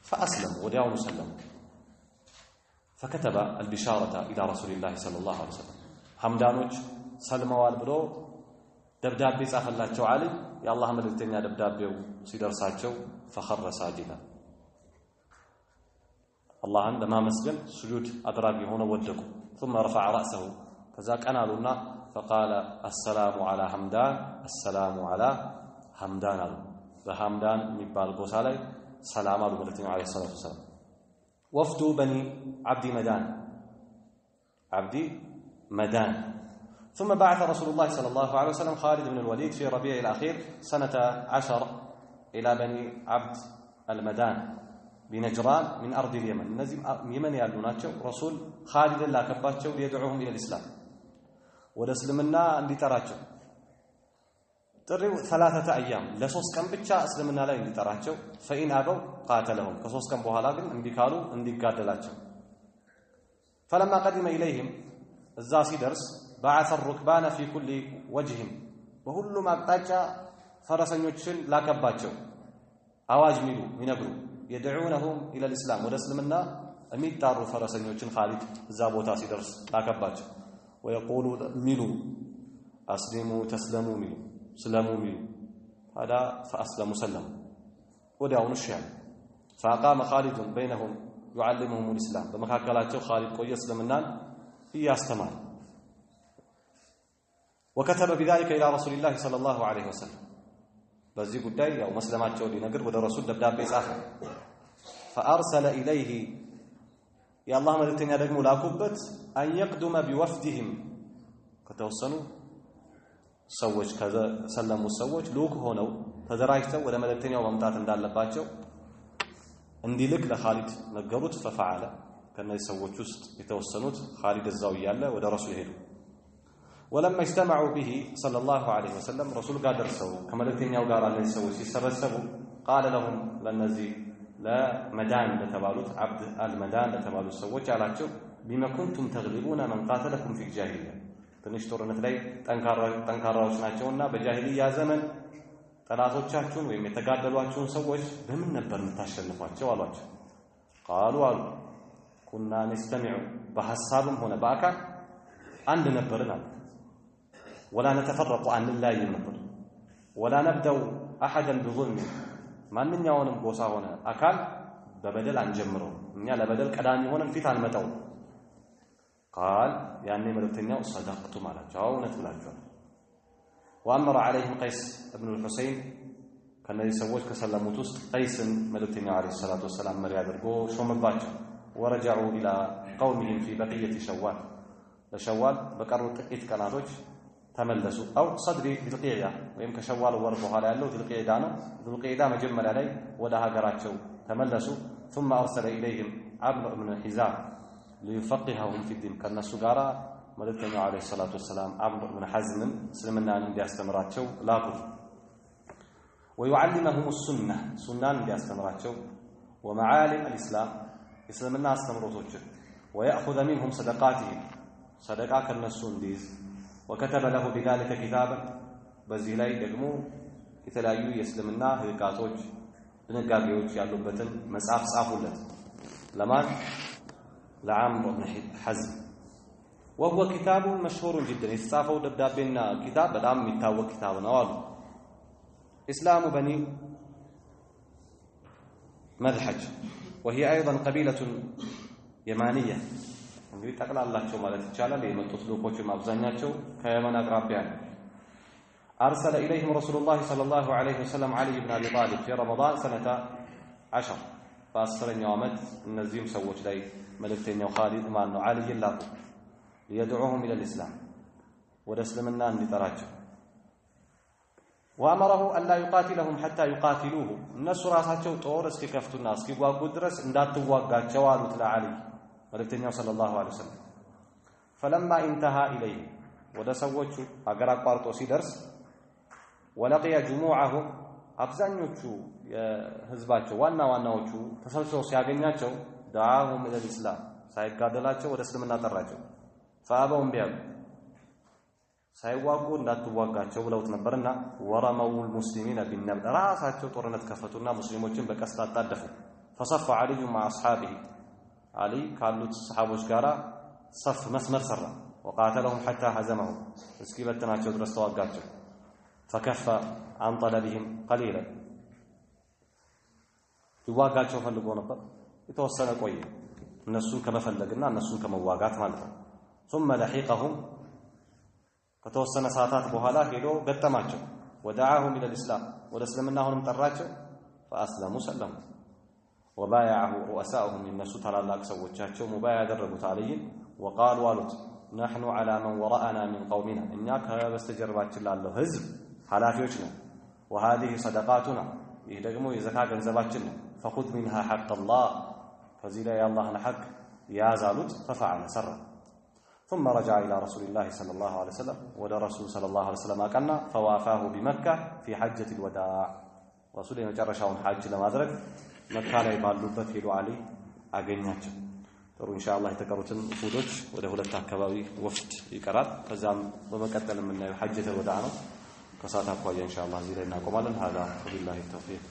فاسلم وداو مسلم فكتب البشاره الى رسول الله صلى الله عليه وسلم حمدانوች ሰልመዋል ብሎ ደብዳቤ ጻፈላቸው علي የአላህ መልእክተኛ ደብዳቤው ሲደርሳቸው فخر ساجدا اللهم لما مسجن سجود أدراجي هنا ودكم ثم رفع رأسه كذا قالونا فقال السلام على حمدان السلام على حمدان بحمدان የሚባል ጎሳ ላይ ሰላም አሉ መልእክተኛው عليه الصلاه والسلام وفد بني عبد مدان ثم بعث رسول الله صلى الله عليه وسلم خالد بن الوليد في ربيع الأخير سنة 10 إلى بني عبد المدان بنجران من أرض اليمن نزم يمن يالوناتشو رسول خالد لا كباتشو ليدعوهم إلى الإسلام ودسلمنا عندي تراتشو تريو 3 أيام لسوس كم بتشا أسلمنا لا عندي تراتشو فإن أبوا قاتلهم كسوس كم بوهالاقن عندي كالو عندي قاتلاتشو فلما قدم إليهم الزاسي درس بعث الركبان في كل وجه وهل ما قطاچا فرسኞችን ላከባቸው አዋጅ ሚሉ ሚነግሩ يدعونهم الى الاسلام ودسلمنا የሚጣሩ ፈረሰኞችን ኻሊድ እዛ ቦታ ሲደርስ ላከባቸው ويقول ሚሉ اسلموا تسلموا ሚሉ سلموا ሚሉ هذا فاسلموا سلم ወዲያውኑ ሻል فقام خالد بينهم يعلمهم الاسلام በመካከላቸው ኻሊድ ቆየ እስልምናን ያስተማር وكتب بذلك الى رسول الله صلى الله عليه وسلم በዚህ ጉዳይ ያው መስለማቸው ሊነግር ወደ ረሱል ደብዳቤ ጻፈ فارسل اليه يا الله መልእክተኛ ደግሞ ላኩበት ان يقدم بوفدهم ከተወሰኑ ሰዎች ከሰለሙ ሰዎች ሉክ ሆነው ተደራጅተው ወደ መልእክተኛው መምጣት እንዳለባቸው እንዲልክ ለኻሊድ ነገሩት ففعل ከነዚህ ሰዎች ውስጥ የተወሰኑት ኻሊድ እዛው ያለ ወደ ረሱል ሄዱ ولما اجتمعوا به صلى الله عليه وسلم رسول قادر سو كما لتنياو قال عليه سو سيسبسبوا قال لهم لنزي لا مدان لتبالوت عبد المدان لتبالوت سوچ አላቸው بما كنتم تغلبون من قاتلكم في الجاهليه ትንሽ ጦርነት ላይ ጠንካራዎች ናቸውና በጃሂልያ ዘመን ጠላቶቻችሁን ወይም የተጋደሏችሁን ሰዎች በምን ነበር የምታሸንፏቸው አሏቸው قالوا كنا نستمع بحسابهم هنا በአካል አንድ ነበርና ولا نتفرق عن الله ينبر ولا نبدأ أحدا بظلم ما من يوم قوسا هنا أكل ببدل عن جمره من يلا بدل كلامي هنا في عن متو قال يعني ملتنيا صدقتم على جاونة ولا جون وأمر عليهم قيس ابن الحسين كان يسويك كسلموتوس قيس ملتنيا عليه الصلاة والسلام مرياد الجو شو مباجر ورجعوا إلى قومهم في بقية شوال لشوال بكروا تقيت كناتوج تملسوا أو صدري ذي القعدة ويم كشوال ور بحال ያለው ذي القعدة ነው ذي القعدة መጀመሪያ ላይ ወደ ሀገራቸው ተመለሱ ثم أرسل إليهم عمرو بن حزام ليفقههم في الدين ከነሱ ጋራ መልእክተኛው عليه الصلاة والسلام عمرو بن حزم እስልምናን እንዲያስተምራቸው ላኩት ويعلمهم السنة ሱናን እንዲያስተምራቸው ومعالم الإسلام እስልምና አስተምሮቶችን ويأخذ منهم صدقاتهم صدقة ከነሱ እንዲይዝ وكتب له بذلك كتابا በዚህ ላይ ደግሞ የተለያዩ የእስልምና ህግጋቶች ድንጋጌዎች ያሉበትን መጽሐፍ ጻፉለት ለማን ለዓምር ብን ሐዝም وهو كتاب مشهور جدا የተጻፈው ደብዳቤና ኪታብ በጣም የሚታወቅ ኪታብ ነው አሉ اسلام بني مذحج وهي ايضا قبيله يمانيه እንግዲህ ጠቅላላቸው ማለት ይቻላል የመጡት ልኡኮችም አብዛኛቸው ከየመን አቅራቢያ ነው። أرسل إليهم رسول الله صلى الله عليه وسلم علي بن أبي طالب في رمضان سنة 10 فأسرني ومد النزيم سوّج لي ملكتين وخالد ما أنه علي الله ليدعوهم إلى الإسلام ودسلم النان لتراجع وأمره أن لا يقاتلهم حتى يقاتلوه الناس راساتهم طورس كي كفتوا الناس كي واقوا درس اندات تواقع جوالوا تلا علي ملكتين صلى الله عليه وسلم فلما انتهى إليه ودسوّج أقرأ قارتو سيدرس ولقي جموعهم አብዛኞቹ የህዝባቸው ዋናዎቹ ተሰብስበው ሲያገኛቸው دعاهم الى الاسلام ሳይጋደላቸው ወደ እስልምና ጠራቸው فابوا بهم ሳይዋጉ እንዳትዋጋቸው ብለውት ነበርና ورموا المسلمين بالنبل ራሳቸው ጦርነት ከፈቱና ሙስሊሞችን በቀስት አጣደፉ فصف علي مع اصحابه علي ካሉት ሰሃቦች ጋራ صف መስመር ሰራ وقاتلهم حتى هزمهم እስኪ በተናቸው ድረስ ተዋጋቸው فكف عن طلبهم قليلا ይዋጋቸው ፈልጎ ነበር የተወሰነ ቆየ እነሱን ከመፈለግና እነሱን ከመዋጋት ማለት ነው ثم لحقهم ከተወሰነ ሰዓታት በኋላ ሄዶ ገጠማቸው ودعاهم الى الاسلام ወደ እስልምና ሆነም ጠራቸው فاسلموا سلموا وبايعه رؤساءهم الناس ታላላቅ ሰዎቻቸው ሙባያ ያደረጉት አለይን وقالوا قالوا نحن على من وراءنا من قومنا እኛ ከበስተጀርባችን ላለው ህዝብ ኃላፊዎች ነው وهذه صدقاتنا ይህ ደግሞ የዘካ ገንዘባችን ነው فخذ منها حق الله فزيل يا الله الحق يا زالوت ففعل سر ثم رجع الى رسول الله صلى الله عليه وسلم ودى رسول صلى الله عليه وسلم قالنا فوافاه بمكه في حجه الوداع رسول የመጨረሻውን ሐጅ ለማድረግ መካ ላይ ባሉበት ሄዶ አሊ አገኛቸው ጥሩ ኢንሻአላህ የተቀሩትን ፉዶች ወደ ሁለት አካባቢ ወፍድ ይቀራል ከዛም በመቀጠል የምናየው ሐጀተ ወዳዕ ነው ከሰዓት አኳያ ኢንሻአላህ እዚህ ላይ እናቆማለን هذا وبالله التوفيق